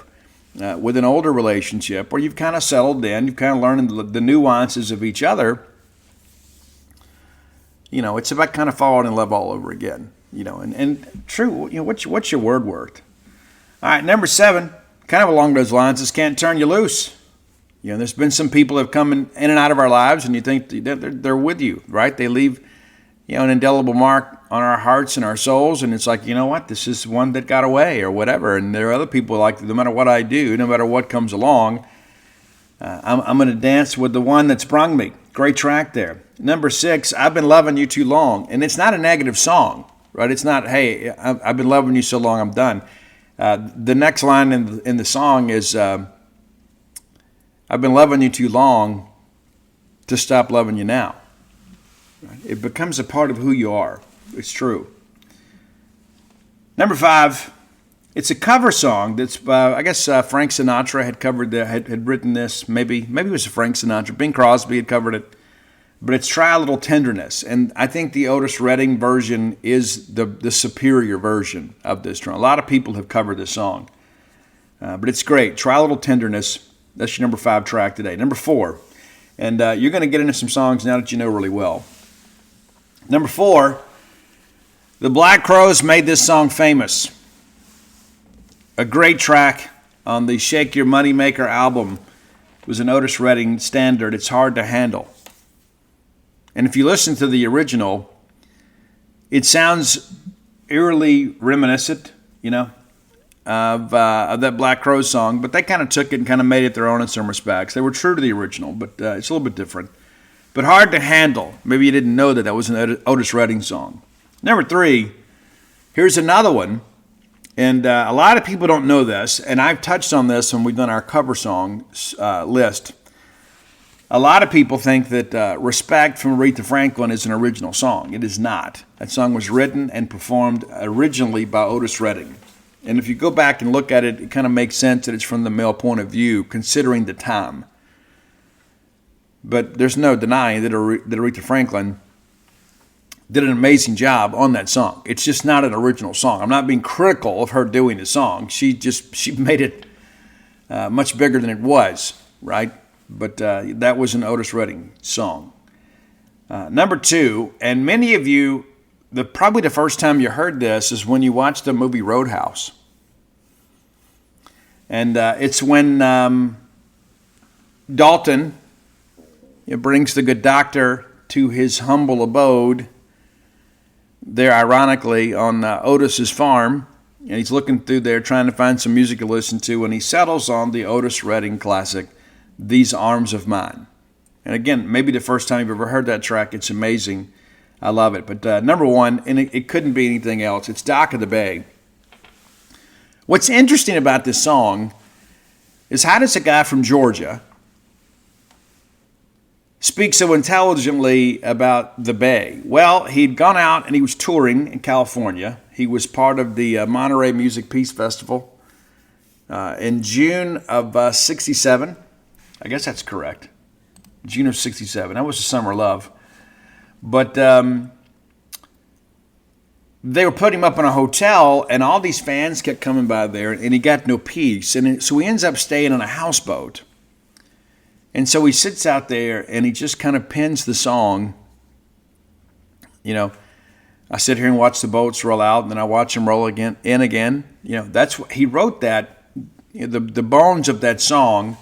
with an older relationship where you've kind of settled in, you've kind of learned the nuances of each other, it's about kind of falling in love all over again, and true, what's your word worth? All right, number 7, kind of along those lines, is Can't Turn You Loose. There's been some people that have come in and out of our lives, and you think they're with you, right? They leave, an indelible mark on our hearts and our souls, and it's like, this is one that got away or whatever. And there are other people like, no matter what I do, no matter what comes along, I'm going to dance with the one that sprung me. Great track there. Number 6, I've Been Loving You Too Long. And it's not a negative song, right? It's not, hey, I've been loving you so long, I'm done. The next line in the song is, I've been loving you too long to stop loving you now. It becomes a part of who you are. It's true. Number 5, it's a cover song that's, I guess Frank Sinatra had covered had written this. Maybe it was Frank Sinatra. Bing Crosby had covered it. But it's Try a Little Tenderness. And I think the Otis Redding version is the superior version of this song. A lot of people have covered this song. But it's great. Try a Little Tenderness. That's your number 5 track today. Number 4, and you're going to get into some songs now that you know really well. Number 4, the Black Crowes made this song famous. A great track on the Shake Your Moneymaker album. It was an Otis Redding standard. It's Hard to Handle. And if you listen to the original, it sounds eerily reminiscent, of that Black Crowes song, but they kind of took it and kind of made it their own in some respects. They were true to the original, but it's a little bit different. But Hard to Handle. Maybe you didn't know that was an Otis Redding song. Number 3, here's another one, and a lot of people don't know this, and I've touched on this when we've done our cover song list. A lot of people think that Respect from Aretha Franklin is an original song. It is not. That song was written and performed originally by Otis Redding. And if you go back and look at it, it kind of makes sense that it's from the male point of view, considering the time. But there's no denying that Aretha Franklin did an amazing job on that song. It's just not an original song. I'm not being critical of her doing the song. She made it much bigger than it was, right? But that was an Otis Redding song. Number 2, and many of you, probably the first time you heard this is when you watched the movie Roadhouse. And it's when Dalton brings the good doctor to his humble abode there, ironically, on Otis's farm. And he's looking through there trying to find some music to listen to, and he settles on the Otis Redding classic, These Arms of Mine. And again, maybe the first time you've ever heard that track, it's amazing. I love it. But number 1, and it couldn't be anything else, it's Dock of the Bay. What's interesting about this song is how does a guy from Georgia speak so intelligently about the Bay? Well, he'd gone out and he was touring in California. He was part of the Monterey Music Peace Festival in June of 67. I guess that's correct. June of 67. That was the Summer of Love. But they were putting him up in a hotel, and all these fans kept coming by there, and he got no peace. And so he ends up staying on a houseboat. And so he sits out there, and he just kind of pens the song. I sit here and watch the boats roll out, and then I watch them roll in again. That's what he wrote that. The bones of that song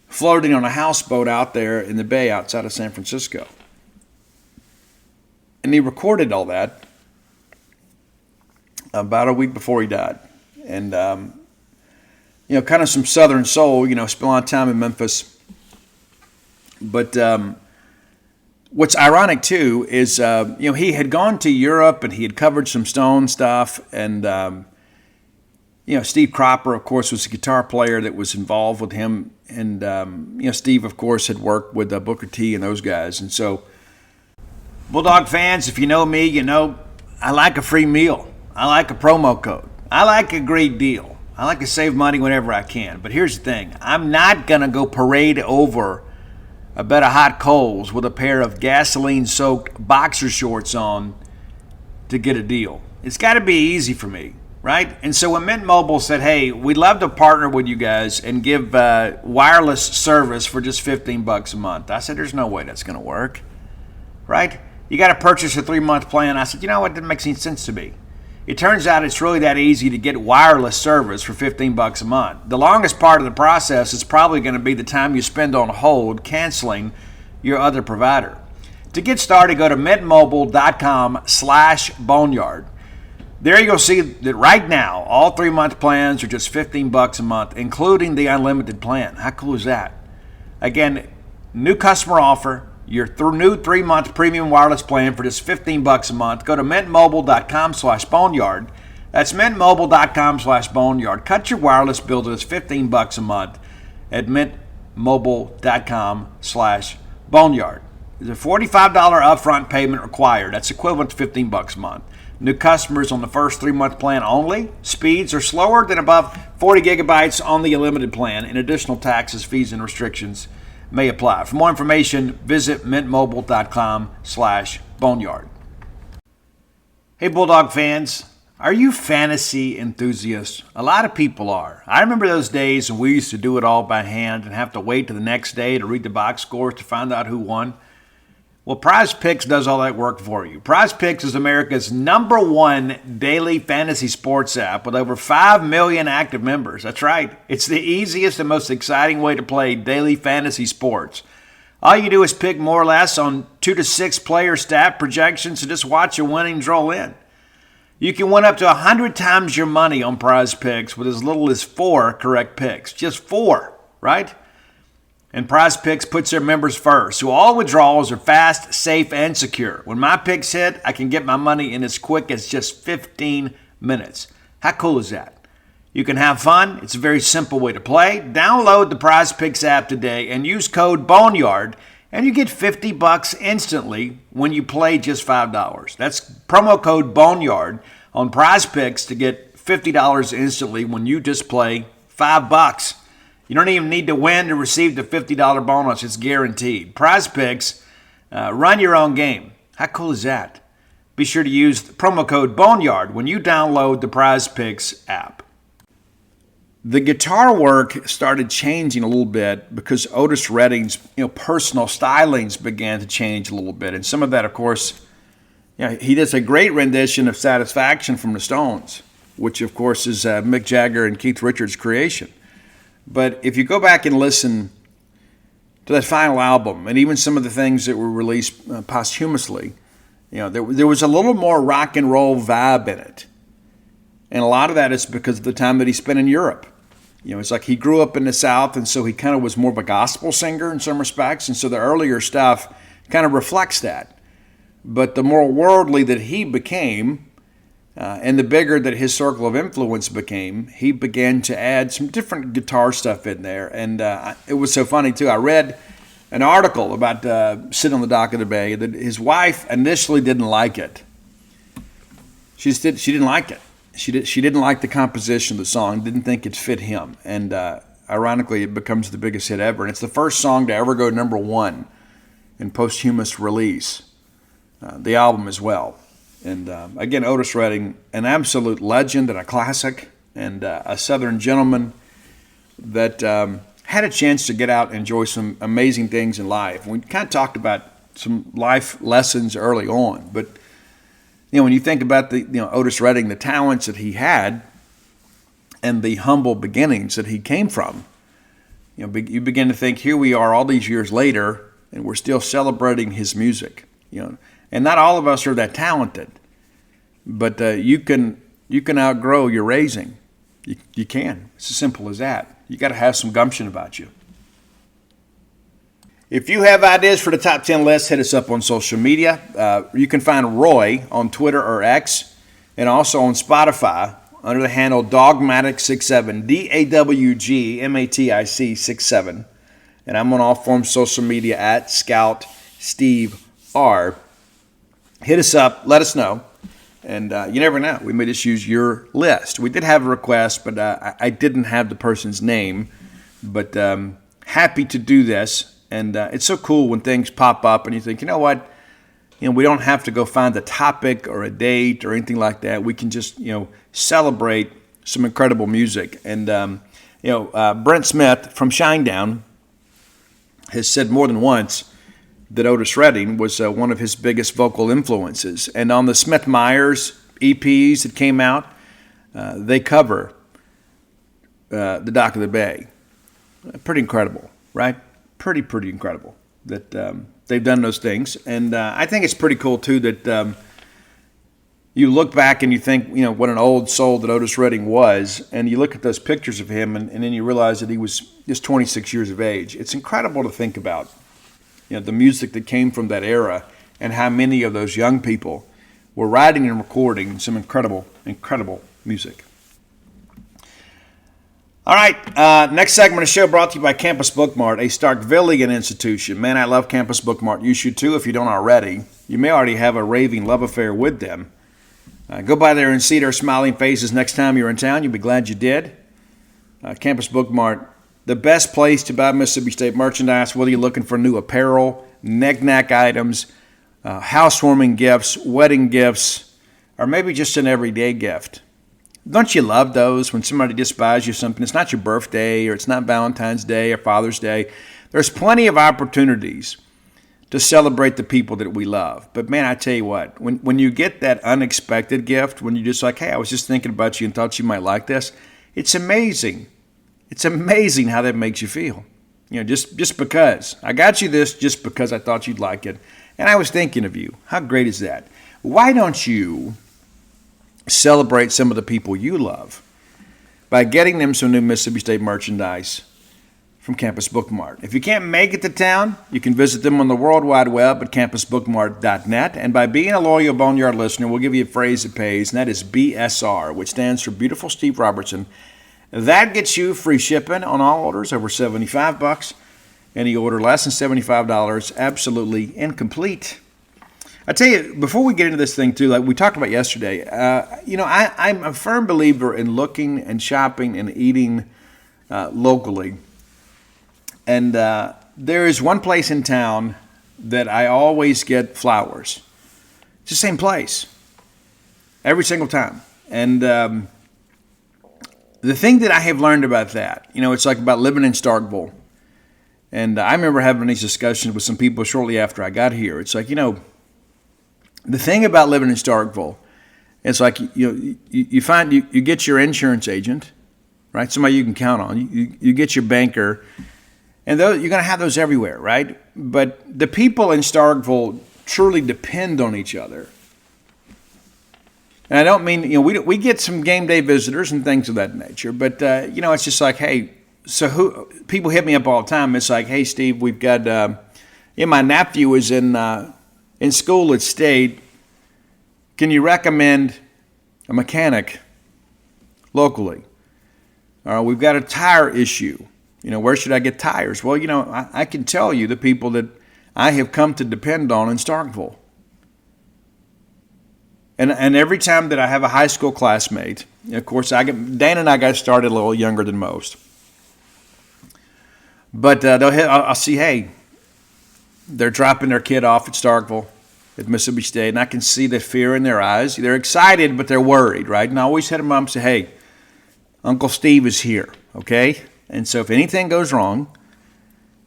floating on a houseboat out there in the bay outside of San Francisco. And he recorded all that about a week before he died. And, kind of some Southern soul, spent a lot of time in Memphis. But what's ironic, too, is, he had gone to Europe and he had covered some Stone stuff. And, Steve Cropper, of course, was a guitar player that was involved with him. And, Steve, of course, had worked with Booker T and those guys. And so, Bulldog fans, if you know me, I like a free meal. I like a promo code. I like a great deal. I like to save money whenever I can. But here's the thing. I'm not going to go parade over a bed of hot coals with a pair of gasoline-soaked boxer shorts on to get a deal. It's got to be easy for me, right? And so when Mint Mobile said, hey, we'd love to partner with you guys and give wireless service for just $15 a month, I said, there's no way that's going to work, right? You got to purchase a 3-month plan. I said, you know what? It didn't make any sense to me. It turns out it's really that easy to get wireless service for $15 a month. The longest part of the process is probably going to be the time you spend on hold canceling your other provider. To get started, go to mintmobile.com/boneyard. There you'll see that right now, all 3-month plans are just $15 a month, including the unlimited plan. How cool is that? Again, new customer offer. Your new 3-month premium wireless plan for just $15 a month. Go to mintmobile.com/boneyard. That's mintmobile.com/boneyard. Cut your wireless bill to just $15 a month at mintmobile.com/boneyard. There's a $45 upfront payment required. That's equivalent to $15 a month. New customers on the first 3-month plan only. Speeds are slower than above 40 gigabytes on the unlimited plan, and additional taxes, fees, and restrictions may apply. For more information, visit mintmobile.com/boneyard. Hey, Bulldog fans, are you fantasy enthusiasts? A lot of people are. I remember those days when we used to do it all by hand and have to wait till the next day to read the box scores to find out who won. Well, Prize Picks does all that work for you. Prize Picks is America's #1 daily fantasy sports app with over 5 million active members. That's right. It's the easiest and most exciting way to play daily fantasy sports. All you do is pick more or less on 2 to 6 player stat projections and just watch your winnings roll in. You can win up to 100 times your money on Prize Picks with as little as 4 correct picks. Just 4, right? And Prize Picks puts their members first, so all withdrawals are fast, safe, and secure. When my picks hit, I can get my money in as quick as just 15 minutes. How cool is that? You can have fun. It's a very simple way to play. Download the Prize Picks app today and use code BONEYARD, and you get $50 instantly when you play just $5. That's promo code BONEYARD on Prize Picks to get $50 instantly when you just play $5. You don't even need to win to receive the $50 bonus. It's guaranteed. Prize Picks, run your own game. How cool is that? Be sure to use the promo code BONEYARD when you download the Prize Picks app. The guitar work started changing a little bit because Otis Redding's personal stylings began to change a little bit. And some of that, of course, he does a great rendition of Satisfaction from the Stones, which, of course, is Mick Jagger and Keith Richards' creation. But if you go back and listen to that final album, and even some of the things that were released posthumously, there was a little more rock and roll vibe in it. And a lot of that is because of the time that he spent in Europe. It's like he grew up in the South, and so he kind of was more of a gospel singer in some respects. And so the earlier stuff kind of reflects that. But the more worldly that he became, and the bigger that his circle of influence became, he began to add some different guitar stuff in there. And it was so funny, too. I read an article about Sitting on the Dock of the Bay that his wife initially didn't like it. She didn't like it. She didn't like the composition of the song, didn't think it fit him. And ironically, it becomes the biggest hit ever. And it's the first song to ever go #1 in posthumous release, the album as well. And again, Otis Redding, an absolute legend and a classic, and a Southern gentleman that had a chance to get out and enjoy some amazing things in life. We kind of talked about some life lessons early on, but when you think about the Otis Redding, the talents that he had, and the humble beginnings that he came from, you begin to think, here we are all these years later, and we're still celebrating his music. And not all of us are that talented, but you can outgrow your raising. You can. It's as simple as that. You got to have some gumption about you. If you have ideas for the top 10 list, hit us up on social media. You can find Roy on Twitter or X, and also on Spotify under the handle Dogmatic67, DAWGMATIC 67. And I'm on all forms of social media at Scout Steve R. Hit us up. Let us know. And you never know. We may just use your list. We did have a request, but I didn't have the person's name. But happy to do this. And it's so cool when things pop up and you think, you know what? We don't have to go find a topic or a date or anything like that. We can just, celebrate some incredible music. And, Brent Smith from Shinedown has said more than once that Otis Redding was one of his biggest vocal influences. And on the Smith Myers EPs that came out, they cover the Dock of the Bay. Pretty incredible, right? Pretty incredible that they've done those things. And I think it's pretty cool, too, that you look back and you think, what an old soul that Otis Redding was, and you look at those pictures of him, and then you realize that he was just 26 years of age. It's incredible to think about, the music that came from that era and how many of those young people were writing and recording some incredible music. All right, next segment of the show brought to you by Campus Bookmart, a Starkvillian institution. Man, I love Campus Bookmart. You should too if you don't already. You may already have a raving love affair with them. Go by there and see their smiling faces next time you're in town. You'll be glad you did. Campus Bookmart, the best place to buy Mississippi State merchandise, whether you're looking for new apparel, knick-knack items, housewarming gifts, wedding gifts, or maybe just an everyday gift. Don't you love those when somebody just buys you something? It's not your birthday, or it's not Valentine's Day or Father's Day. There's plenty of opportunities to celebrate the people that we love. But man, I tell you what, when you get that unexpected gift, when you're just like, hey, I was just thinking about you and thought you might like this, it's amazing. It's amazing how that makes you feel. Just because. I got you this just because I thought you'd like it. And I was thinking of you. How great is that? Why don't you celebrate some of the people you love by getting them some new Mississippi State merchandise from Campus Bookmart? If you can't make it to town, you can visit them on the World Wide Web at campusbookmart.net. And by being a loyal Boneyard listener, we'll give you a phrase that pays, and that is BSR, which stands for Beautiful Steve Robertson. That gets you free shipping on all orders over $75. Any order less than $75, absolutely incomplete. I tell you, before we get into this thing too, like we talked about yesterday, I'm a firm believer in looking and shopping and eating locally. And there is one place in town that I always get flowers. It's the same place every single time. And the thing that I have learned about that, it's like about living in Starkville. And I remember having these discussions with some people shortly after I got here. It's like, the thing about living in Starkville, it's like, you find you get your insurance agent, right? Somebody you can count on. You get your banker. And you're going to have those everywhere, right? But the people in Starkville truly depend on each other. And I don't mean, we get some game day visitors and things of that nature, but, it's just like, hey, so people hit me up all the time. It's like, hey, Steve, we've got, my nephew is in school at State. Can you recommend a mechanic locally? We've got a tire issue. Where should I get tires? Well, I can tell you the people that I have come to depend on in Starkville. And every time that I have a high school classmate, of course, Dan and I got started a little younger than most. But I'll see, hey, they're dropping their kid off at Starkville at Mississippi State, and I can see the fear in their eyes. They're excited, but they're worried, right? And I always hit them up and say, hey, Uncle Steve is here, okay? And so if anything goes wrong,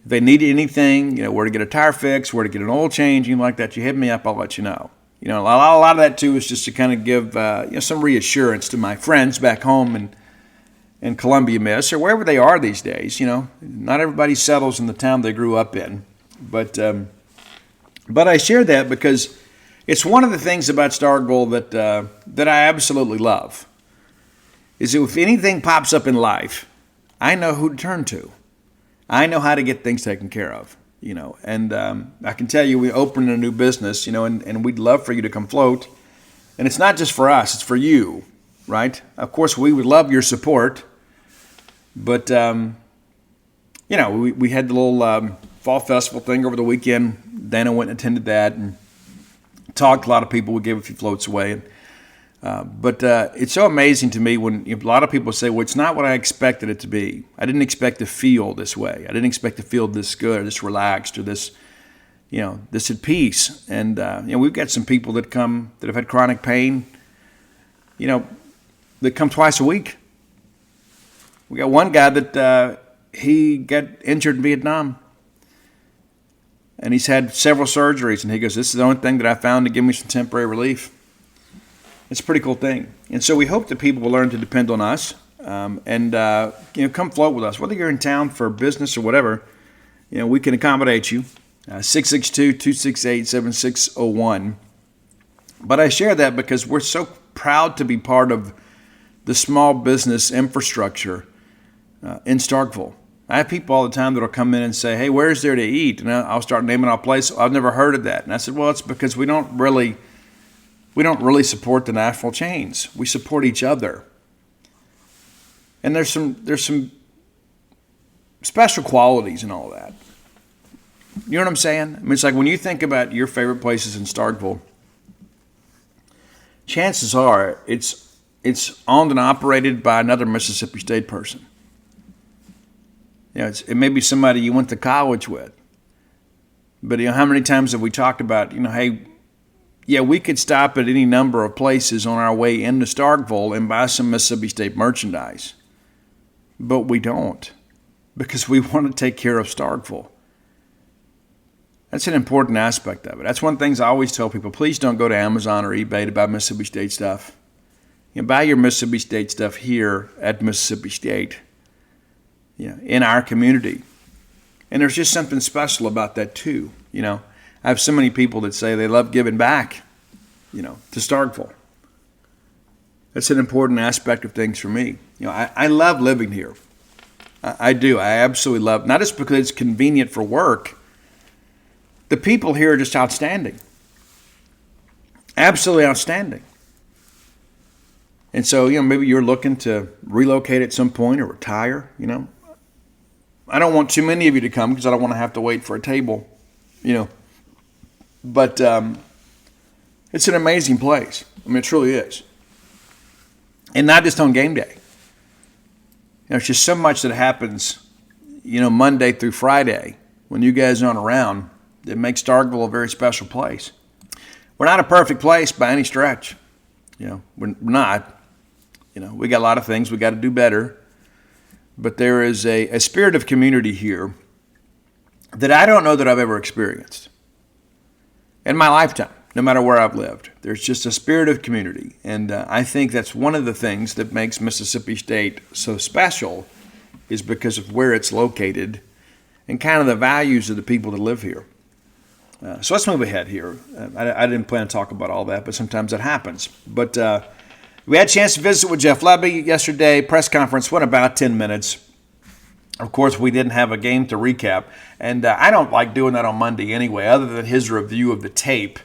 if they need anything, where to get a tire fix, where to get an oil change, anything like that, you hit me up, I'll let you know. A lot of that, too, is just to kind of give some reassurance to my friends back home in Columbia, Miss, or wherever they are these days. Not everybody settles in the town they grew up in. But I share that because it's one of the things about Starkville that I absolutely love, is that if anything pops up in life, I know who to turn to. I know how to get things taken care of. And I can tell you we opened a new business, and we'd love for you to come float. And it's not just for us, it's for you, right? Of course, we would love your support. But, we had the little fall festival thing over the weekend. Dana went and attended that and talked to a lot of people. We gave a few floats away. And But it's so amazing to me when a lot of people say, well, it's not what I expected it to be. I didn't expect to feel this way. I didn't expect to feel this good or this relaxed or this, this at peace. And, we've got some people that have had chronic pain, that come twice a week. We got one guy that he got injured in Vietnam. And he's had several surgeries. And he goes, this is the only thing that I found to give me some temporary relief. It's a pretty cool thing. And so we hope that people will learn to depend on us and come float with us. Whether you're in town for business or whatever, we can accommodate you. 662-268-7601. But I share that because we're so proud to be part of the small business infrastructure in Starkville. I have people all the time that will come in and say, hey, where's there to eat? And I'll start naming our place. I've never heard of that. And I said, well, it's because we don't really support the national chains. We support each other. And there's some special qualities in all of that. You know what I'm saying? I mean, it's like when you think about your favorite places in Starkville, chances are it's owned and operated by another Mississippi State person. It may be somebody you went to college with. But how many times have we talked about, hey, yeah, we could stop at any number of places on our way into Starkville and buy some Mississippi State merchandise. But we don't, because we want to take care of Starkville. That's an important aspect of it. That's one of the things I always tell people. Please don't go to Amazon or eBay to buy Mississippi State stuff. Buy your Mississippi State stuff here at Mississippi State, in our community. And there's just something special about that too, I have so many people that say they love giving back, to Starkville. That's an important aspect of things for me. I love living here. I do. I absolutely love, not just because it's convenient for work. The people here are just outstanding. Absolutely outstanding. And so, maybe you're looking to relocate at some point or retire, I don't want too many of you to come because I don't want to have to wait for a table, But it's an amazing place. I mean, it truly is. And not just on game day. There's just so much that happens, Monday through Friday when you guys aren't around that makes Starkville a very special place. We're not a perfect place by any stretch. We're not. We got a lot of things we got to do better. But there is a spirit of community here that I don't know that I've ever experienced in my lifetime, no matter where I've lived. There's just a spirit of community. And I think that's one of the things that makes Mississippi State so special is because of where it's located and kind of the values of the people that live here. So let's move ahead here. I didn't plan to talk about all that, but sometimes that happens. But we had a chance to visit with Jeff Lebby yesterday. Press conference went about 10 minutes. Of course, we didn't have a game to recap. And I don't like doing that on Monday anyway, other than his review of the tape.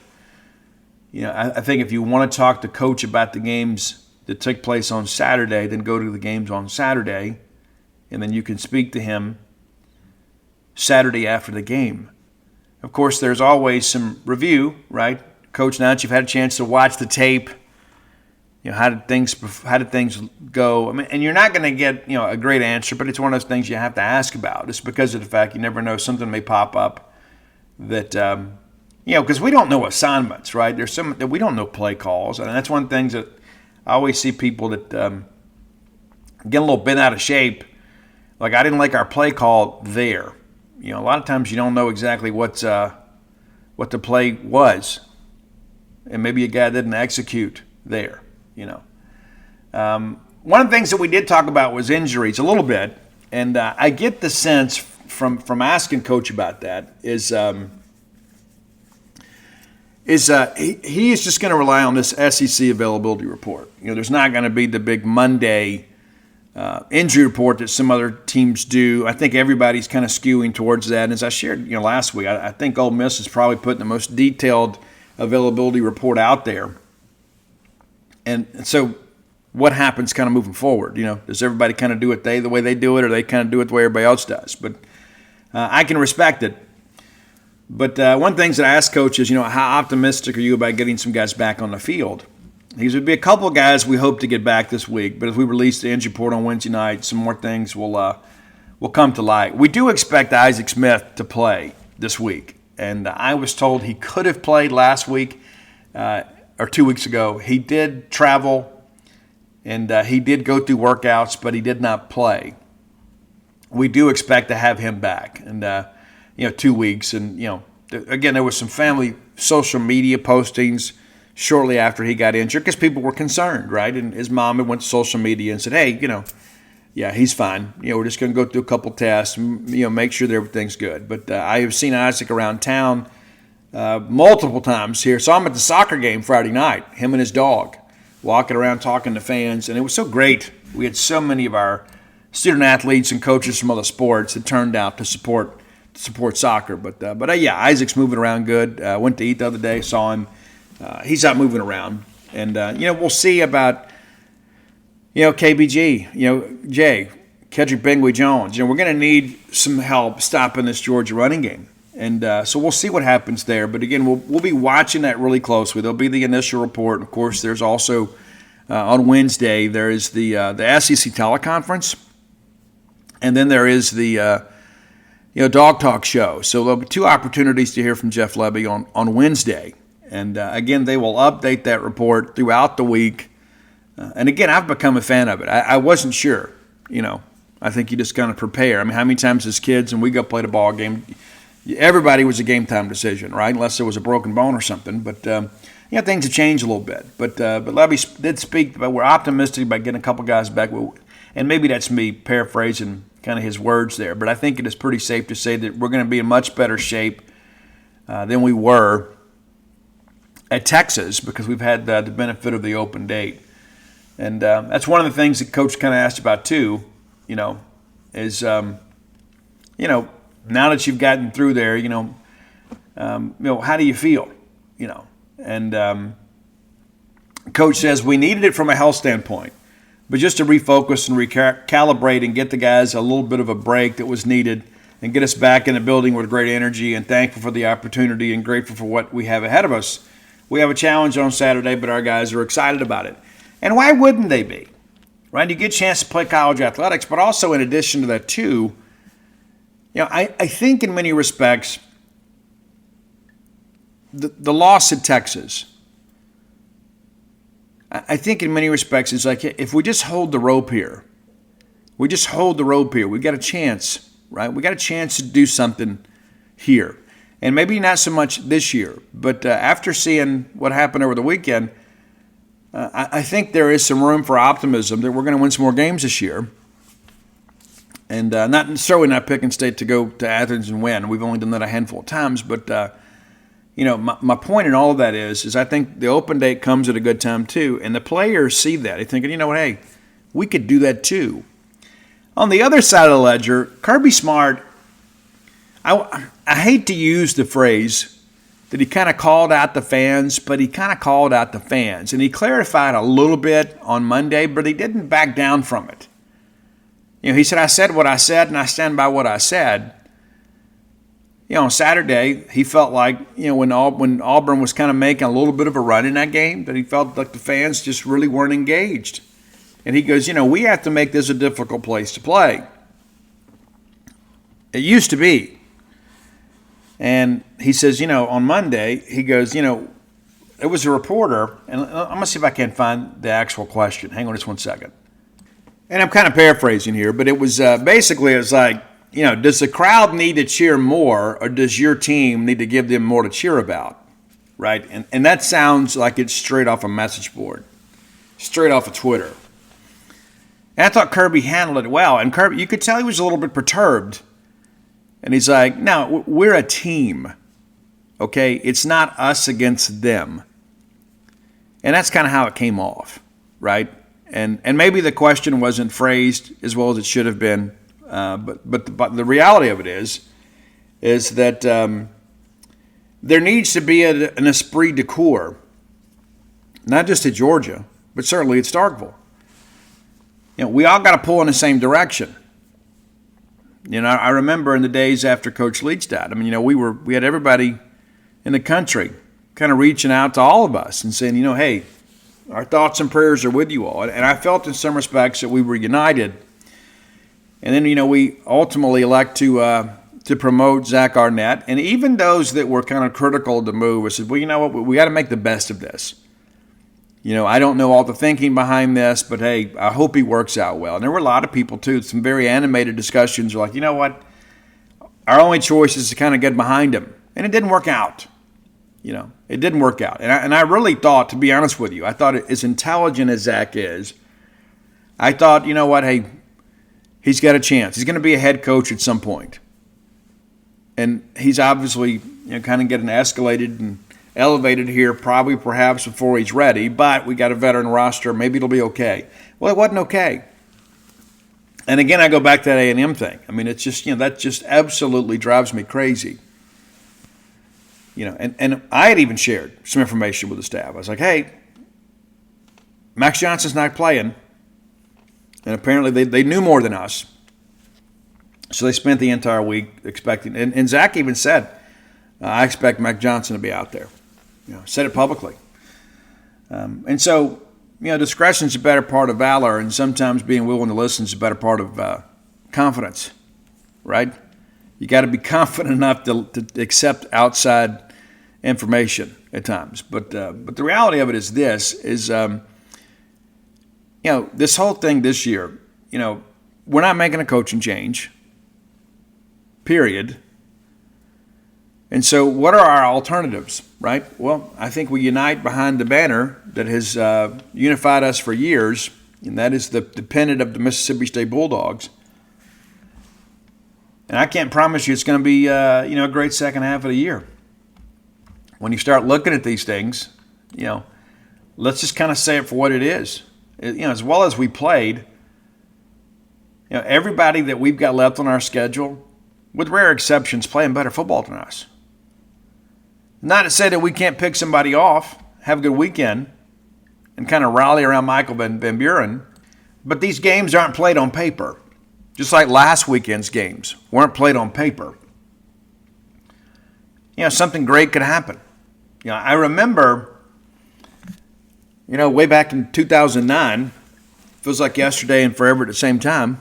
I think if you want to talk to Coach about the games that took place on Saturday, then go to the games on Saturday. And then you can speak to him Saturday after the game. Of course, there's always some review, right? Coach, now that you've had a chance to watch the tape, how did things go? I mean, and you're not going to get a great answer, but it's one of those things you have to ask about. It's because of the fact you never know, something may pop up that because we don't know assignments, right? There's some that we don't know play calls, and that's one of the things that I always see people that get a little bent out of shape. Like, I didn't like our play call there. A lot of times you don't know exactly what the play was, and maybe a guy didn't execute there. One of the things that we did talk about was injuries a little bit, and I get the sense from asking Coach about that is he is just going to rely on this SEC availability report. There's not going to be the big Monday injury report that some other teams do. I think everybody's kind of skewing towards that. And as I shared last week, I think Ole Miss is probably putting the most detailed availability report out there. And so what happens kind of moving forward? Does everybody kind of do it the way they do it, or they kind of do it the way everybody else does? But I can respect it. But one of the things that I ask coaches, how optimistic are you about getting some guys back on the field? These would be a couple of guys we hope to get back this week, but as we release the injury report on Wednesday night, some more things will come to light. We do expect Isaac Smith to play this week, and I was told he could have played last week or 2 weeks ago. He did travel, and he did go through workouts, but he did not play. We do expect to have him back in 2 weeks, and again, there was some family social media postings shortly after he got injured because people were concerned, right? And his mom had went to social media and said, hey, yeah, he's fine. We're just going to go through a couple tests, make sure that everything's good. But I have seen Isaac around town multiple times here. Saw him at the soccer game Friday night, him and his dog, walking around talking to fans. And it was so great. We had so many of our student athletes and coaches from other sports that turned out to support soccer. But yeah, Isaac's moving around good. Went to eat the other day, saw him. He's out moving around. And, we'll see about, KBG, Jay, Kedrick Bengway Jones. We're going to need some help stopping this Georgia running game. And so we'll see what happens there. But, again, we'll be watching that really closely. There'll be the initial report. Of course, there's also on Wednesday, there is the SEC teleconference. And then there is the Dog Talk show. So there'll be 2 opportunities to hear from Jeff Lebby on Wednesday. And, again, they will update that report throughout the week. And, again, I've become a fan of it. I wasn't sure, I think you just kind of prepare. I mean, how many times as kids and we go play the ball game, everybody was a game-time decision, right, unless there was a broken bone or something. But, things have changed a little bit. But Lebby did speak about we're optimistic about getting a couple guys back. And maybe that's me paraphrasing kind of his words there. But I think it is pretty safe to say that we're going to be in much better shape than we were at Texas because we've had the benefit of the open date. And that's one of the things that Coach kind of asked about too, is, now that you've gotten through there, how do you feel, And Coach says we needed it from a health standpoint, but just to refocus and recalibrate and get the guys a little bit of a break that was needed and get us back in the building with great energy and thankful for the opportunity and grateful for what we have ahead of us. We have a challenge on Saturday, but our guys are excited about it. And why wouldn't they be? Right? You get a chance to play college athletics, but also in addition to that too, I think in many respects, the loss at Texas, I think in many respects it's like if we just hold the rope here, we've got a chance, right? We got a chance to do something here. And maybe not so much this year, but after seeing what happened over the weekend, I think there is some room for optimism that we're going to win some more games this year. And not necessarily not picking State to go to Athens and win. We've only done that a handful of times. But, my point in all of that is I think the open date comes at a good time too. And the players see that. They're thinking, hey, we could do that too. On the other side of the ledger, Kirby Smart, I hate to use the phrase that he kind of called out the fans, but he kind of called out the fans. And he clarified a little bit on Monday, but he didn't back down from it. He said, I said what I said, and I stand by what I said. On Saturday, he felt like, when Auburn was kind of making a little bit of a run in that game, that he felt like the fans just really weren't engaged. And he goes, we have to make this a difficult place to play. It used to be. And he says, on Monday, he goes, it was a reporter, and I'm going to see if I can find the actual question. Hang on just 1 second. And I'm kind of paraphrasing here, but it was basically, it was like, does the crowd need to cheer more, or does your team need to give them more to cheer about, right? And that sounds like it's straight off a message board, straight off of Twitter. And I thought Kirby handled it well, and Kirby, you could tell he was a little bit perturbed. And he's like, no, we're a team, okay? It's not us against them. And that's kind of how it came off, right? And maybe the question wasn't phrased as well as it should have been. But the reality of it is that there needs to be an esprit de corps, not just at Georgia, but certainly at Starkville. We all got to pull in the same direction. I remember in the days after Coach Leach died, we had everybody in the country kind of reaching out to all of us and saying, hey, our thoughts and prayers are with you all. And I felt in some respects that we were united. And then, we ultimately elect to promote Zach Arnett. And even those that were kind of critical of the move, I said, well, you know what? We got to make the best of this. I don't know all the thinking behind this, but hey, I hope he works out well. And there were a lot of people, too, some very animated discussions like, you know what? Our only choice is to kind of get behind him. And it didn't work out. It didn't work out. And I really thought, to be honest with you, I thought as intelligent as Zach is, I thought, you know what, hey, he's got a chance. He's going to be a head coach at some point. And he's obviously kind of getting escalated and elevated here perhaps before he's ready, but we got a veteran roster. Maybe it'll be okay. Well, it wasn't okay. And again, I go back to that A&M thing. I mean, it's just, that just absolutely drives me crazy. And I had even shared some information with the staff. I was like, hey, Max Johnson's not playing. And apparently they knew more than us. So they spent the entire week expecting. And Zach even said, I expect Max Johnson to be out there. Said it publicly. And so, discretion's a better part of valor, and sometimes being willing to listen is a better part of confidence, right? You got to be confident enough to accept outside information at times. But the reality of it is this, this whole thing this year, we're not making a coaching change, period. And so what are our alternatives, right? Well, I think we unite behind the banner that has unified us for years, and that is the pennant of the Mississippi State Bulldogs. And I can't promise you it's going to be a great second half of the year. When you start looking at these things, let's just kind of say it for what it is. As well as we played, everybody that we've got left on our schedule, with rare exceptions, playing better football than us. Not to say that we can't pick somebody off, have a good weekend, and kind of rally around Michael Van Buren, but these games aren't played on paper. Just like last weekend's games weren't played on paper. Something great could happen. I remember, way back in 2009, feels like yesterday and forever at the same time,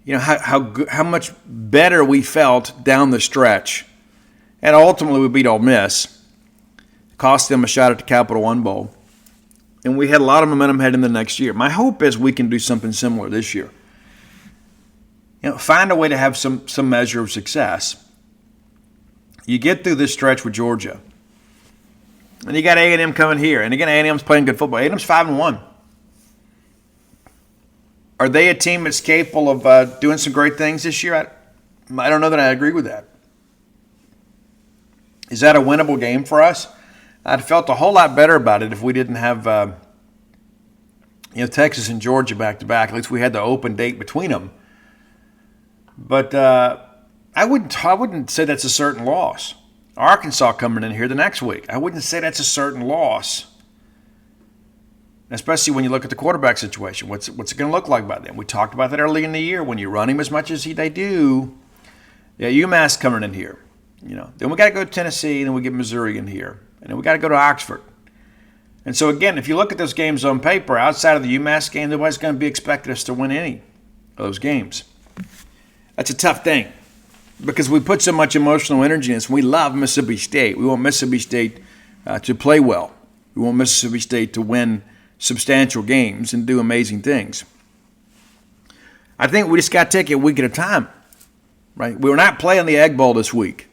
how much better we felt down the stretch. And ultimately we beat Ole Miss. Cost them a shot at the Capital One Bowl. And we had a lot of momentum heading into the next year. My hope is we can do something similar this year. Find a way to have some measure of success. You get through this stretch with Georgia. And you got A&M coming here. And again, A&M's playing good football. A&M's 5-1. Are they a team that's capable of doing some great things this year? I don't know that I agree with that. Is that a winnable game for us? I'd felt a whole lot better about it if we didn't have Texas and Georgia back-to-back. At least we had the open date between them. But I wouldn't say that's a certain loss. Arkansas coming in here the next week. I wouldn't say that's a certain loss. Especially when you look at the quarterback situation. What's it going to look like by then? We talked about that early in the year. When you run him as much as they do, UMass coming in here. Then we got to go to Tennessee, and then we get Missouri in here. And then we got to go to Oxford. And so, again, if you look at those games on paper, outside of the UMass game, nobody's going to be expecting us to win any of those games. That's a tough thing because we put so much emotional energy in this. We love Mississippi State. We want Mississippi State to play well. We want Mississippi State to win substantial games and do amazing things. I think we just got to take it a week at a time, right? We're not playing the Egg Bowl this week.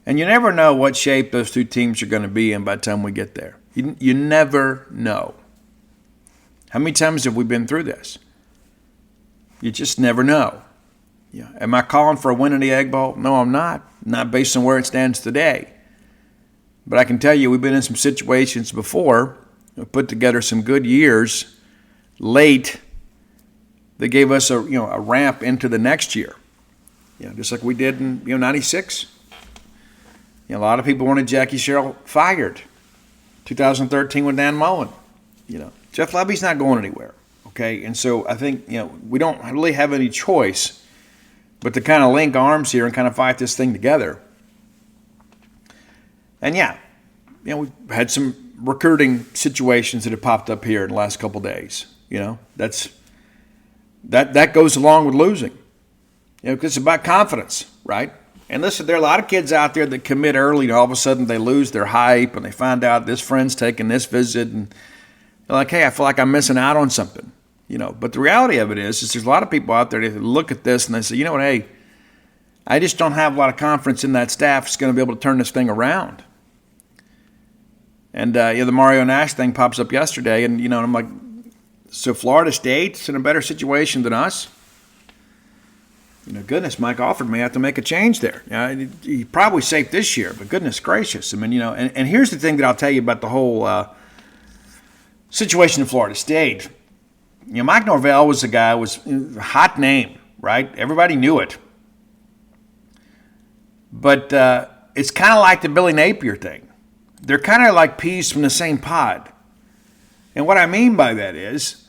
And you never know what shape those two teams are going to be in by the time we get there. You never know. How many times have we been through this? You just never know. Am I calling for a win in the Egg Bowl? No, I'm not. Not based on where it stands today. But I can tell you we've been in some situations before, put together some good years late that gave us a ramp into the next year. Just like we did in 96. A lot of people wanted Jackie Sherrill fired. 2013 with Dan Mullen. Jeff Lebby's not going anywhere. Okay, and so I think we don't really have any choice but to kind of link arms here and kind of fight this thing together. And we've had some recruiting situations that have popped up here in the last couple of days. That goes along with losing. Because it's about confidence, right? And listen, there are a lot of kids out there that commit early and all of a sudden they lose their hype and they find out this friend's taking this visit and they're like, hey, I feel like I'm missing out on something. But the reality of it is there's a lot of people out there that look at this and they say, you know what, hey, I just don't have a lot of confidence in that staff is going to be able to turn this thing around. And the Mario Nash thing pops up yesterday, and I'm like, so Florida State's in a better situation than us? Goodness, Mike Alford may have to make a change there. He's probably safe this year, but goodness gracious. I mean, and here's the thing that I'll tell you about the whole situation in Florida State. Mike Norvell was a guy, was a hot name, right? Everybody knew it. But it's kind of like the Billy Napier thing. They're kind of like peas from the same pod. And what I mean by that is,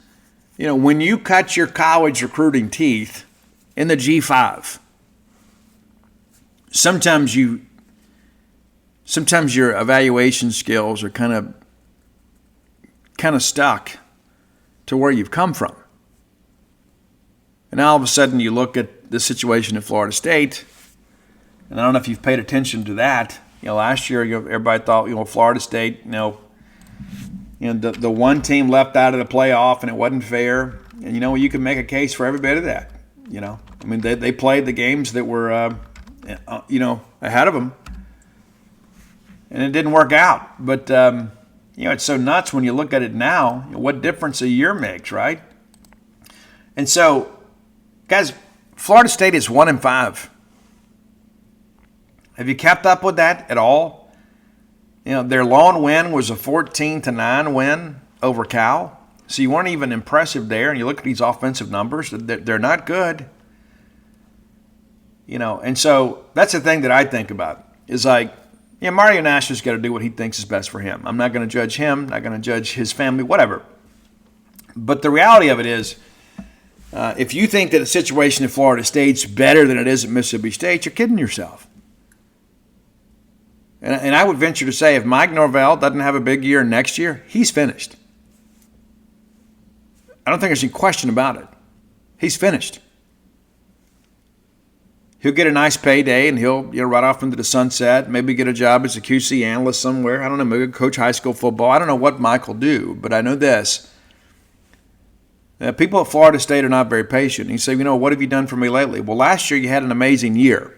when you cut your college recruiting teeth in the G5, sometimes your evaluation skills are kind of stuck to where you've come from. And all of a sudden you look at the situation at Florida State, and I don't know if you've paid attention to that. Last year everybody thought, Florida State, the one team left out of the playoff and it wasn't fair. And you can make a case for every bit of that. I mean, they played the games that were, ahead of them, and it didn't work out. But it's so nuts when you look at it now. What difference a year makes, right? And so, guys, Florida State is 1-5. Have you kept up with that at all? Their lone win was a 14-9 win over Cal. So you weren't even impressive there. And you look at these offensive numbers, they're not good. And so that's the thing that I think about is like, Mario Nash has got to do what he thinks is best for him. I'm not going to judge him, not going to judge his family, whatever. But the reality of it is, if you think that the situation at Florida State's better than it is at Mississippi State, you're kidding yourself. And I would venture to say if Mike Norvell doesn't have a big year next year, he's finished. I don't think there's any question about it. He's finished. He'll get a nice payday and he'll ride off into the sunset, maybe get a job as a QC analyst somewhere. I don't know, maybe coach high school football. I don't know what Mike will do, but I know this. People at Florida State are not very patient. You say, what have you done for me lately? Well, last year you had an amazing year.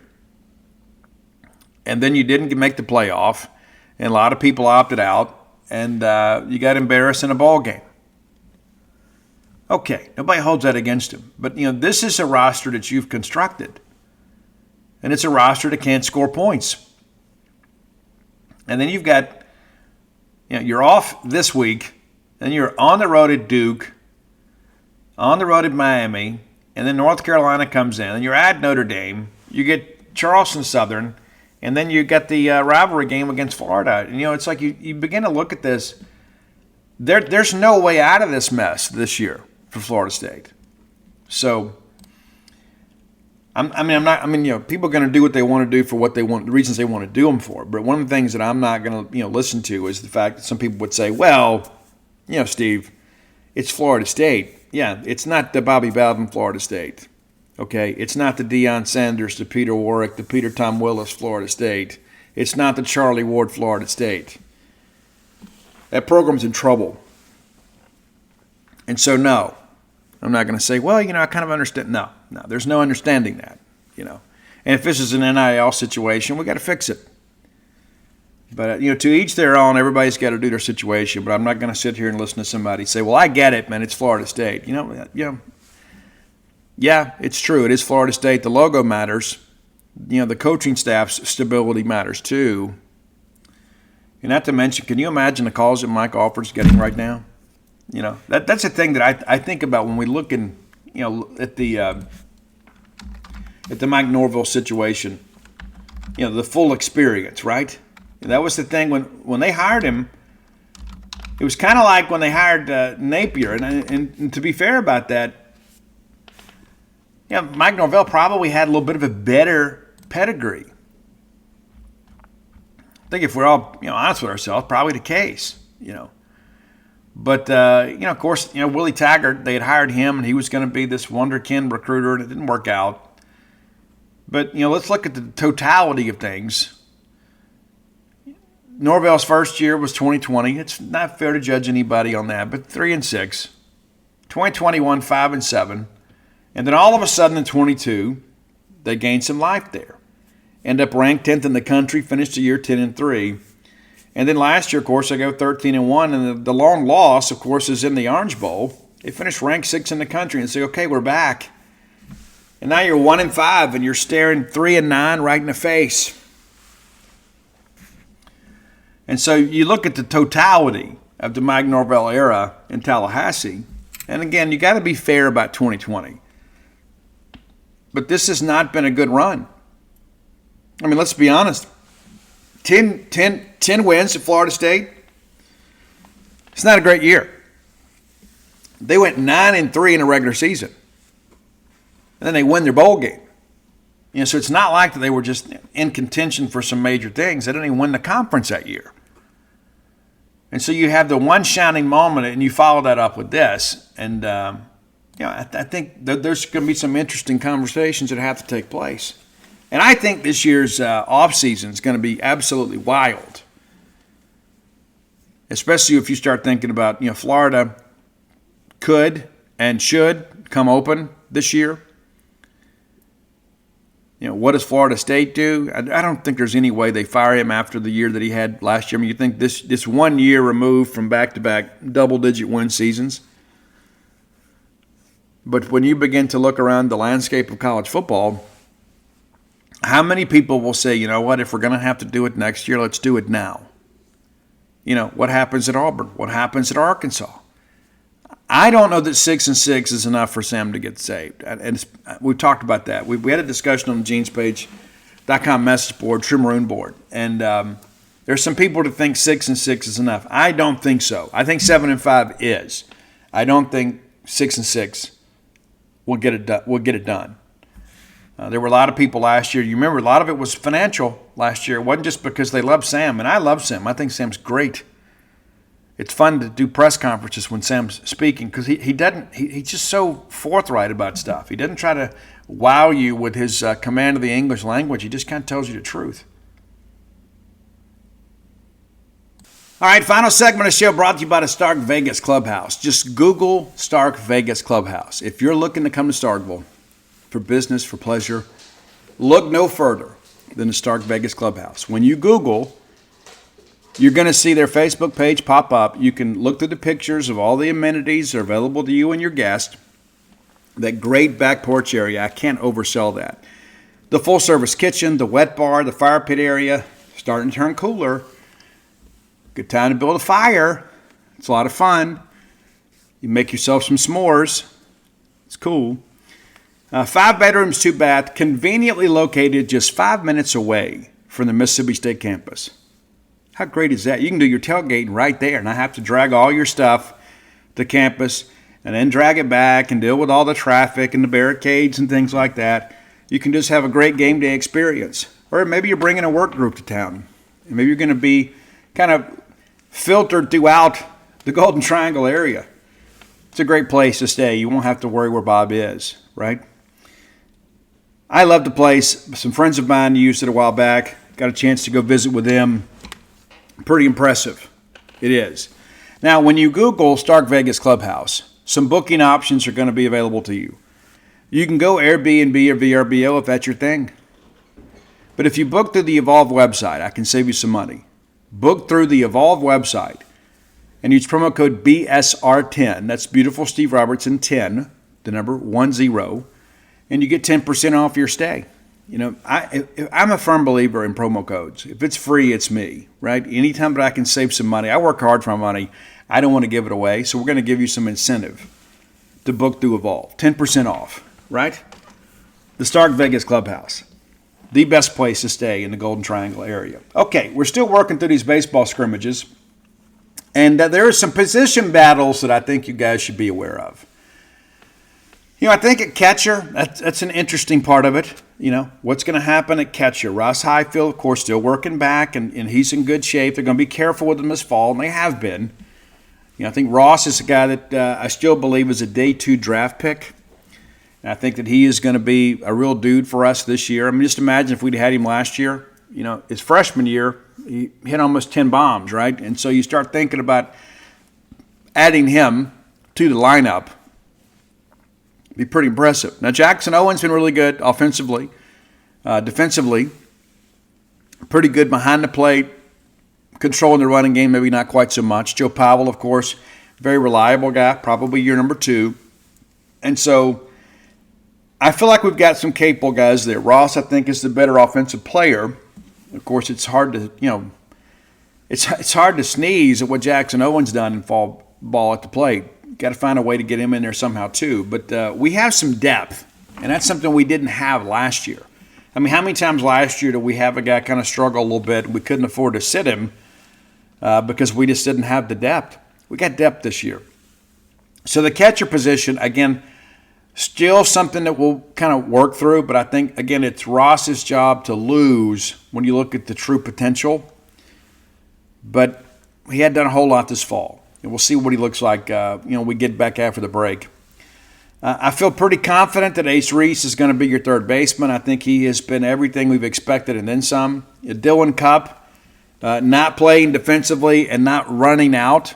And then you didn't make the playoff, and a lot of people opted out, and you got embarrassed in a ball game. Okay, nobody holds that against him. But, this is a roster that you've constructed. And it's a roster that can't score points. And then you've got, you're off this week, then you're on the road at Duke, on the road at Miami, and then North Carolina comes in, and you're at Notre Dame. You get Charleston Southern, and then you got the rivalry game against Florida. And, it's like you begin to look at this. There's no way out of this mess this year for Florida State. So, people are going to do what they want to do for what they want, the reasons they want to do them for. But one of the things that I'm not going to, listen to is the fact that some people would say, well, Steve, it's Florida State. Yeah, it's not the Bobby Bowden Florida State. Okay, it's not the Deion Sanders, the Peter Warwick, the Peter Tom Willis Florida State. It's not the Charlie Ward Florida State. That program's in trouble. And so, no, I'm not going to say, well, I kind of understand. No, there's no understanding that, And if this is an NIL situation, we got to fix it. But, to each their own, everybody's got to do their situation. But I'm not going to sit here and listen to somebody say, well, I get it, man, it's Florida State. Yeah, it's true. It is Florida State. The logo matters. The coaching staff's stability matters too. And not to mention, can you imagine the calls that Mike Alford's getting right now? That's the thing that I think about when we look in, at the Mike Norvell situation. The full experience, right? And that was the thing when they hired him. It was kind of like when they hired Napier, and to be fair about that. Mike Norvell probably had a little bit of a better pedigree think if we're all honest with ourselves, probably the case. But of course, Willie Taggart, they had hired him, and he was going to be this wonderkind recruiter, and it didn't work out. But let's look at the totality of things. Norvell's first year was 2020. It's not fair to judge anybody on that, but 3-6. 2021, 5-7. And then all of a sudden in 22, they gained some life there. End up ranked 10th in the country, finished the year 10-3. And then last year, of course, they go 13-1. And the long loss, of course, is in the Orange Bowl. They finished ranked 6th in the country and say, okay, we're back. And now you're 1-5, and you're staring 3-9 right in the face. And so you look at the totality of the Mike Norvell era in Tallahassee, and again, you got to be fair about 2020. But this has not been a good run. I mean, let's be honest. 10 wins at Florida State. It's not a great year. They went 9-3 in the regular season. And then they win their bowl game. So it's not like that they were just in contention for some major things. They didn't even win the conference that year. And so you have the one shining moment, and you follow that up with this. And, I think that there's going to be some interesting conversations that have to take place. And I think this year's offseason is going to be absolutely wild, especially if you start thinking about, Florida could and should come open this year. What does Florida State do? I don't think there's any way they fire him after the year that he had last year. I mean, you think this 1 year removed from back-to-back double-digit win seasons. But when you begin to look around the landscape of college football, how many people will say, you know what, if we're going to have to do it next year, let's do it now? What happens at Auburn? What happens at Arkansas? I don't know that 6-6 is enough for Sam to get saved. And we've talked about that. We had a discussion on the genespage.com message board, True Maroon board. And there's some people that think 6-6 is enough. I don't think so. I think 7-5 is. I don't think 6-6 will get it done. There were a lot of people last year. You remember, a lot of it was financial last year. It wasn't just because they loved Sam. And I love Sam. I think Sam's great. It's fun to do press conferences when Sam's speaking because he's just so forthright about stuff. He doesn't try to wow you with his command of the English language. He just kind of tells you the truth. All right, final segment of the show brought to you by the Stark Vegas Clubhouse. Just Google Stark Vegas Clubhouse. If you're looking to come to Starkville for business, for pleasure, look no further than the Stark Vegas Clubhouse. When you Google, you're going to see their Facebook page pop up. You can look through the pictures of all the amenities that are available to you and your guest. That great back porch area, I can't oversell that. The full-service kitchen, the wet bar, the fire pit area, starting to turn cooler. Good time to build a fire. It's a lot of fun. You make yourself some s'mores. It's cool. 5 bedrooms, 2 bath, conveniently located just 5 minutes away from the Mississippi State campus. How great is that? You can do your tailgating right there and not have to drag all your stuff to campus and then drag it back and deal with all the traffic and the barricades and things like that. You can just have a great game day experience. Or maybe you're bringing a work group to town. And maybe you're going to be kind of filtered throughout the Golden Triangle area. It's a great place to stay. You won't have to worry where Bob is, right? I love the place. Some friends of mine used it a while back. Got a chance to go visit with them. Pretty impressive. It is. Now, when you Google Stark Vegas Clubhouse, some booking options are going to be available to you. You can go Airbnb or VRBO if that's your thing. But if you book through the Evolve website, I can save you some money. Book through the Evolve website and use promo code BSR10. That's Beautiful Steve Robertson 10, the number 10, and you get 10% off your stay. I'm a firm believer in promo codes. If it's free, it's me, right? Anytime that I can save some money, I work hard for my money. I don't want to give it away, so we're going to give you some incentive to book through Evolve. 10% off, right? The Stark Vegas Clubhouse, the best place to stay in the Golden Triangle area. Okay, we're still working through these baseball scrimmages, and there are some position battles that I think you guys should be aware of. I think at catcher, that's an interesting part of it. What's going to happen at catcher? Ross Highfield, of course, still working back, and he's in good shape. They're going to be careful with him this fall, and they have been. I think Ross is a guy that I still believe is a day 2 draft pick. And I think that he is going to be a real dude for us this year. I mean, just imagine if we'd had him last year. His freshman year, he hit almost 10 bombs, right? And so you start thinking about adding him to the lineup. Be pretty impressive. Now, Jackson Owen's been really good offensively. Defensively, pretty good behind the plate. Controlling the running game, maybe not quite so much. Joe Powell, of course, very reliable guy, probably your number 2. And so I feel like we've got some capable guys there. Ross, I think, is the better offensive player. Of course, it's hard to, it's hard to sneeze at what Jackson Owen's done in fall ball at the plate. Got to find a way to get him in there somehow too. But we have some depth, and that's something we didn't have last year. I mean, how many times last year did we have a guy kind of struggle a little bit? We couldn't afford to sit him because we just didn't have the depth. We got depth this year. So the catcher position, again, still something that we'll kind of work through. But I think, again, it's Ross's job to lose when you look at the true potential. But he hadn't done a whole lot this fall. And we'll see what he looks like, we get back after the break. I feel pretty confident that Ace Reese is going to be your third baseman. I think he has been everything we've expected and then some. Dylan Cupp, not playing defensively and not running out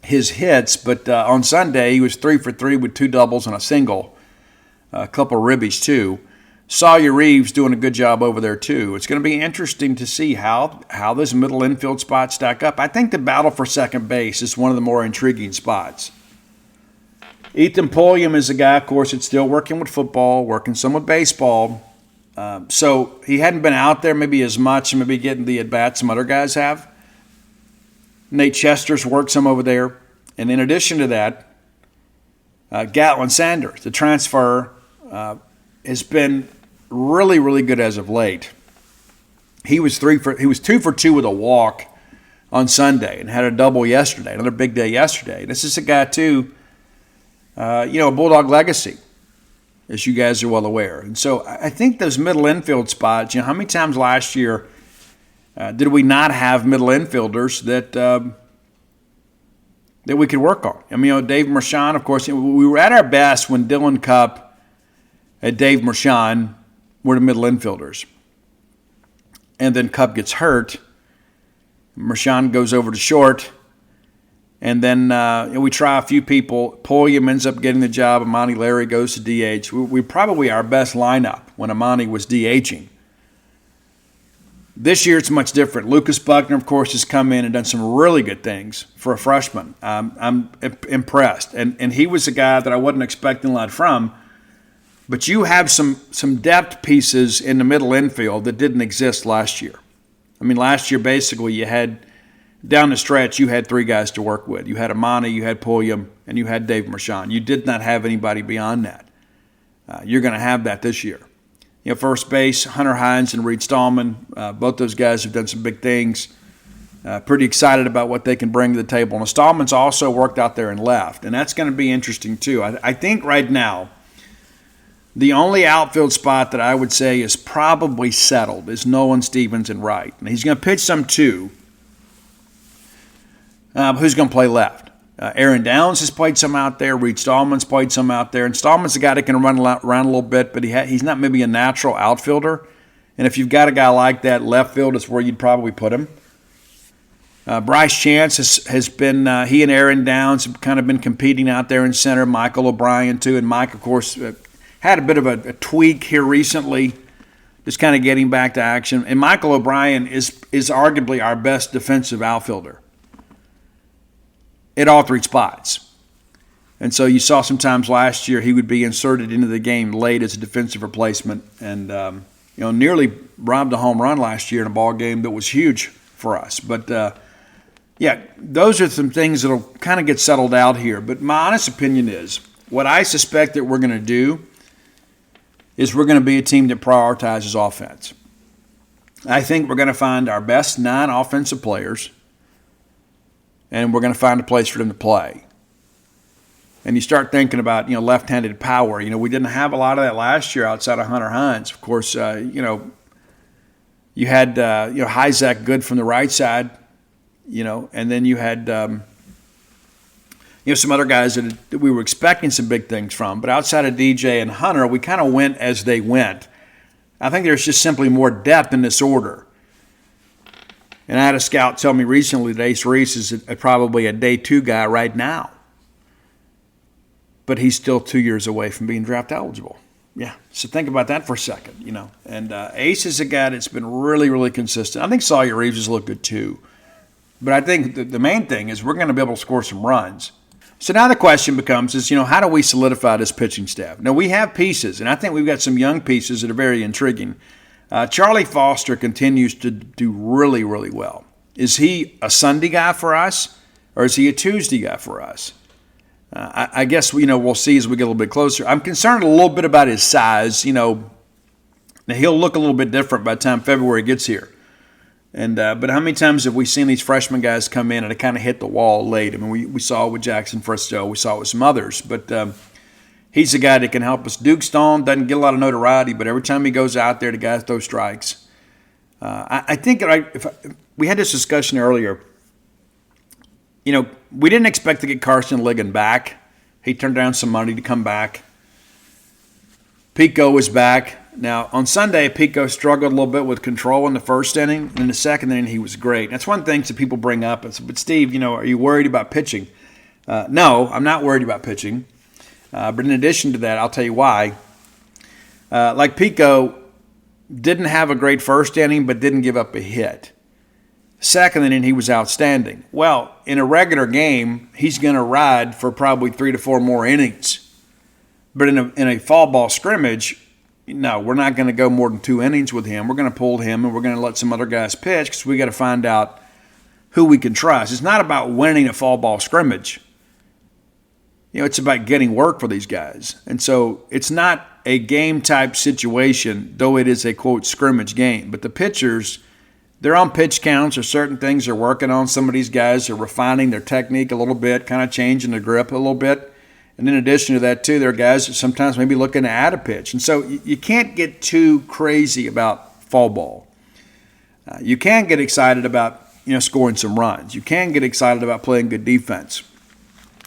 his hits, but on Sunday he was 3 for 3 with 2 doubles and a single, a couple of ribbies too. Sawyer Reeves doing a good job over there too. It's going to be interesting to see how this middle infield spot stack up. I think the battle for second base is one of the more intriguing spots. Ethan Pulliam is a guy, of course, that's still working with football, working some with baseball. So he hadn't been out there maybe as much and maybe getting the at-bats some other guys have. Nate Chester's worked some over there. And in addition to that, Gatlin Sanders, the transfer, has been really, really good as of late. He was 2 for 2 with a walk on Sunday and had a double yesterday, another big day yesterday. This is a guy too, a Bulldog legacy, as you guys are well aware. And so I think those middle infield spots, how many times last year did we not have middle infielders that we could work on? I mean, Dave Mershon, of course, we were at our best when Dylan Cupp and Dave Mershon were the middle infielders. And then Cupp gets hurt. Mershon goes over to short. And then we try a few people. Pulliam ends up getting the job. Amani Larry goes to DH. We probably our best lineup when Amani was DHing. This year it's much different. Lucas Buckner, of course, has come in and done some really good things for a freshman. I'm impressed. And he was a guy that I wasn't expecting a lot from. But you have some depth pieces in the middle infield that didn't exist last year. I mean, last year basically you had, down the stretch, you had 3 guys to work with. You had Amani, you had Pulliam, and you had Dave Mershon. You did not have anybody beyond that. You're going to have that this year. First base, Hunter Hines and Reed Stallman, both those guys have done some big things. Pretty excited about what they can bring to the table. And Stallman's also worked out there and left, and that's going to be interesting too. I think right now, the only outfield spot that I would say is probably settled is Nolan Stevens and right. And he's going to pitch some too. Who's going to play left? Aaron Downs has played some out there. Reed Stallman's played some out there. And Stallman's a guy that can run around a little bit, but he's not maybe a natural outfielder. And if you've got a guy like that, left field is where you'd probably put him. Bryce Chance has been, he and Aaron Downs have kind of been competing out there in center. Michael O'Brien too. And Mike, of course, had a bit of a tweak here recently, just kind of getting back to action. And Michael O'Brien is arguably our best defensive outfielder at all 3 spots. And so you saw sometimes last year he would be inserted into the game late as a defensive replacement and, nearly robbed a home run last year in a ball game that was huge for us. But, those are some things that will kind of get settled out here. But my honest opinion is what I suspect that we're going to do is we're going to be a team that prioritizes offense. I think we're going to find our best 9 offensive players, and we're going to find a place for them to play. And you start thinking about, left-handed power. We didn't have a lot of that last year outside of Hunter Hines. Of course, you had, Hyzak good from the right side, and then you had, some other guys that we were expecting some big things from. But outside of DJ and Hunter, we kind of went as they went. I think there's just simply more depth in this order. And I had a scout tell me recently that Ace Reese is probably a day 2 guy right now. But he's still 2 years away from being draft eligible. Yeah, so think about that for a second, And Ace is a guy that's been really, really consistent. I think Sawyer Reeves has looked good too. But I think the main thing is we're going to be able to score some runs. So now the question becomes how do we solidify this pitching staff? Now, we have pieces, and I think we've got some young pieces that are very intriguing. Charlie Foster continues to do really, really well. Is he a Sunday guy for us, or is he a Tuesday guy for us? I guess we'll see as we get a little bit closer. I'm concerned a little bit about his size. Now he'll look a little bit different by the time February gets here. And but how many times have we seen these freshman guys come in and they kind of hit the wall late? I mean, we saw it with Jackson Fristow. We saw it with some others. But he's a guy that can help us. Duke Stone doesn't get a lot of notoriety, but every time he goes out there, the guy throws strikes. I think we had this discussion earlier. We didn't expect to get Carson Ligon back. He turned down some money to come back. Pico is back. Now, on Sunday, Pico struggled a little bit with control in the first inning. And in the second inning, he was great. That's one thing that people bring up. But, Steve, are you worried about pitching? No, I'm not worried about pitching. But in addition to that, I'll tell you why. Like Pico didn't have a great first inning, but didn't give up a hit. Second inning, he was outstanding. Well, in a regular game, he's going to ride for probably 3 to 4 more innings. But in a fall ball scrimmage, no, we're not going to go more than 2 innings with him. We're going to pull him, and we're going to let some other guys pitch because we got to find out who we can trust. It's not about winning a fall ball scrimmage. It's about getting work for these guys. And so it's not a game-type situation, though it is a, quote, scrimmage game. But the pitchers, they're on pitch counts or certain things they're working on. Some of these guys are refining their technique a little bit, kind of changing the grip a little bit. And in addition to that, too, there are guys that sometimes maybe looking to add a pitch. And so you can't get too crazy about fall ball. You can get excited about, scoring some runs. You can get excited about playing good defense.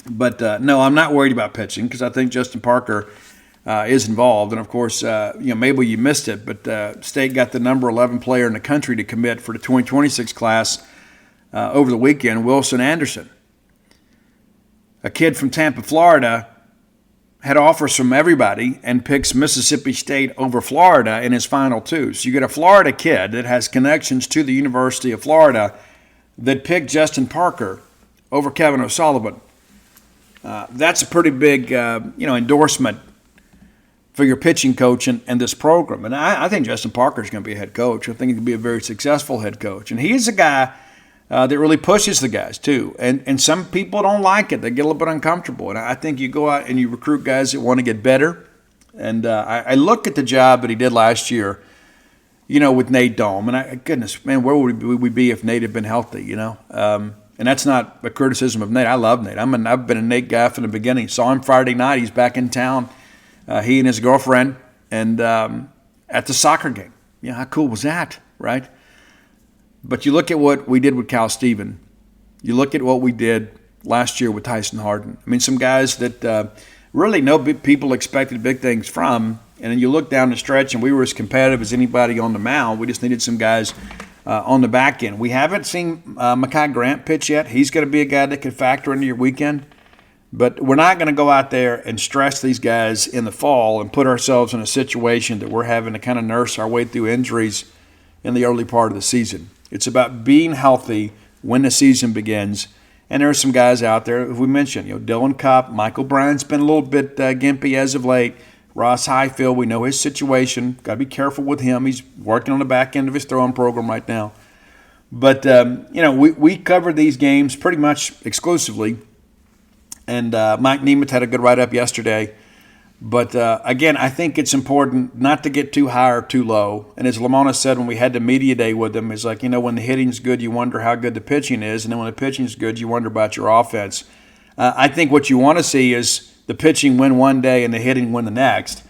But, no, I'm not worried about pitching because I think Justin Parker is involved. And, of course, maybe you missed it, but State got the number 11 player in the country to commit for the 2026 class over the weekend, Wilson Anderson. A kid from Tampa, Florida, had offers from everybody and picks Mississippi State over Florida in his final 2. So you get a Florida kid that has connections to the University of Florida that picked Justin Parker over Kevin O'Sullivan. That's a pretty big, endorsement for your pitching coach and this program. And I think Justin Parker is going to be a head coach. I think he can be a very successful head coach. And he is a guy that really pushes the guys, too. And some people don't like it. They get a little bit uncomfortable. And I think you go out and you recruit guys that want to get better. And I look at the job that he did last year, with Nate Dome. And goodness, man, where would we be if Nate had been healthy, And that's not a criticism of Nate. I love Nate. I've been a Nate guy from the beginning. Saw him Friday night. He's back in town, he and his girlfriend, and at the soccer game. How cool was that, right? But you look at what we did with Cal Steven. You look at what we did last year with Tyson Harden. I mean, some guys that really no people expected big things from. And then you look down the stretch, and we were as competitive as anybody on the mound. We just needed some guys on the back end. We haven't seen Mekhi Grant pitch yet. He's going to be a guy that can factor into your weekend. But we're not going to go out there and stress these guys in the fall and put ourselves in a situation that we're having to kind of nurse our way through injuries in the early part of the season. It's about being healthy when the season begins. And there are some guys out there, who we mentioned, Dylan Cupp, Michael Bryant's been a little bit gimpy as of late. Ross Highfield, we know his situation. Got to be careful with him. He's working on the back end of his throwing program right now. But, we covered these games pretty much exclusively. And Mike Nemeth had a good write-up yesterday. But, again, I think it's important not to get too high or too low. And as Lamona said when we had the media day with him, it's like, when the hitting's good, you wonder how good the pitching is. And then when the pitching's good, you wonder about your offense. I think what you want to see is the pitching win one day and the hitting win the next.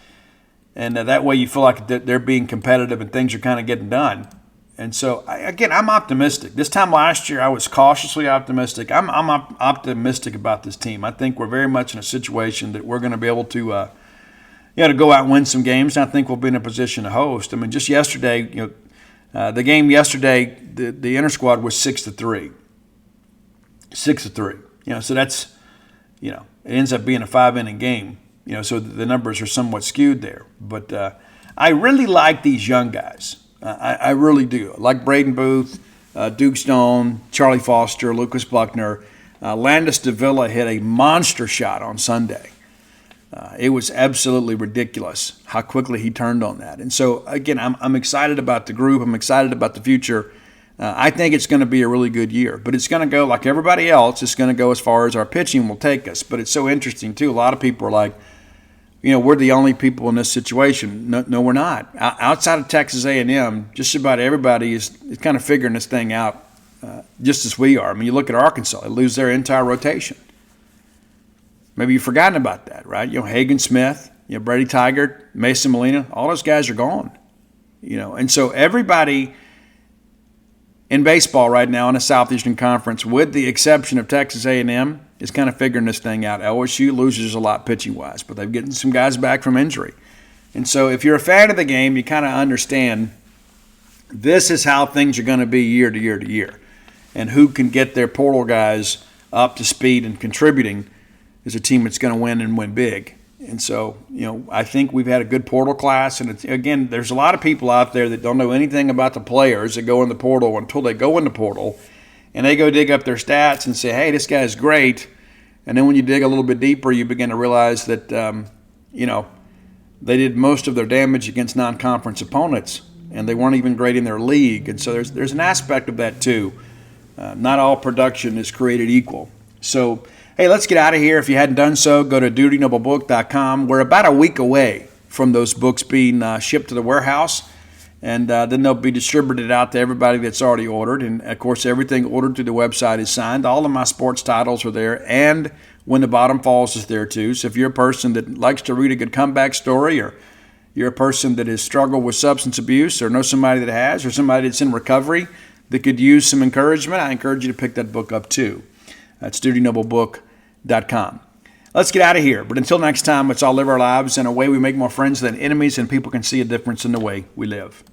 And that way you feel like they're being competitive and things are kind of getting done. And so, I'm optimistic. This time last year, I was cautiously optimistic. I'm optimistic about this team. I think we're very much in a situation that we're going to be able to to go out and win some games. And I think we'll be in a position to host. I mean, just yesterday, the game yesterday, the inter squad was 6-3. 6-3. So that's, it ends up being a 5-inning game. So the numbers are somewhat skewed there. But I really like these young guys. I really do. I like Braden Booth, Duke Stone, Charlie Foster, Lucas Buckner. Landis Davila hit a monster shot on Sunday. It was absolutely ridiculous how quickly he turned on that. And so, again, I'm excited about the group. I'm excited about the future. I think it's going to be a really good year. But it's going to go like everybody else. It's going to go as far as our pitching will take us. But it's so interesting, too. A lot of people are like, we're the only people in this situation. No, we're not. Outside of Texas A&M, just about everybody is kind of figuring this thing out just as we are. I mean, you look at Arkansas. They lose their entire rotation. Maybe you've forgotten about that, right? Hagen Smith, Brady Tigert, Mason Molina, all those guys are gone. And so everybody in baseball right now in the Southeastern Conference, with the exception of Texas A&M, is kind of figuring this thing out. LSU loses a lot pitching-wise, but they're getting some guys back from injury. And so if you're a fan of the game, you kind of understand this is how things are going to be year to year to year. And who can get their portal guys up to speed and contributing is a team that's going to win and win big. And so, I think we've had a good portal class. And again, there's a lot of people out there that don't know anything about the players that go in the portal until they go in the portal. And they go dig up their stats and say, hey, this guy's great. And then when you dig a little bit deeper, you begin to realize that, they did most of their damage against non-conference opponents. And they weren't even great in their league. And so there's an aspect of that, too. Not all production is created equal. So, hey, let's get out of here. If you hadn't done so, go to dutynoblebook.com. We're about a week away from those books being shipped to the warehouse, and then they'll be distributed out to everybody that's already ordered. And, of course, everything ordered through the website is signed. All of my sports titles are there, and When the Bottom Falls is there, too. So if you're a person that likes to read a good comeback story, or you're a person that has struggled with substance abuse, or know somebody that has, or somebody that's in recovery that could use some encouragement, I encourage you to pick that book up, too. That's dutynoblebook.com. Let's get out of here. But until next time, let's all live our lives in a way we make more friends than enemies, and people can see a difference in the way we live.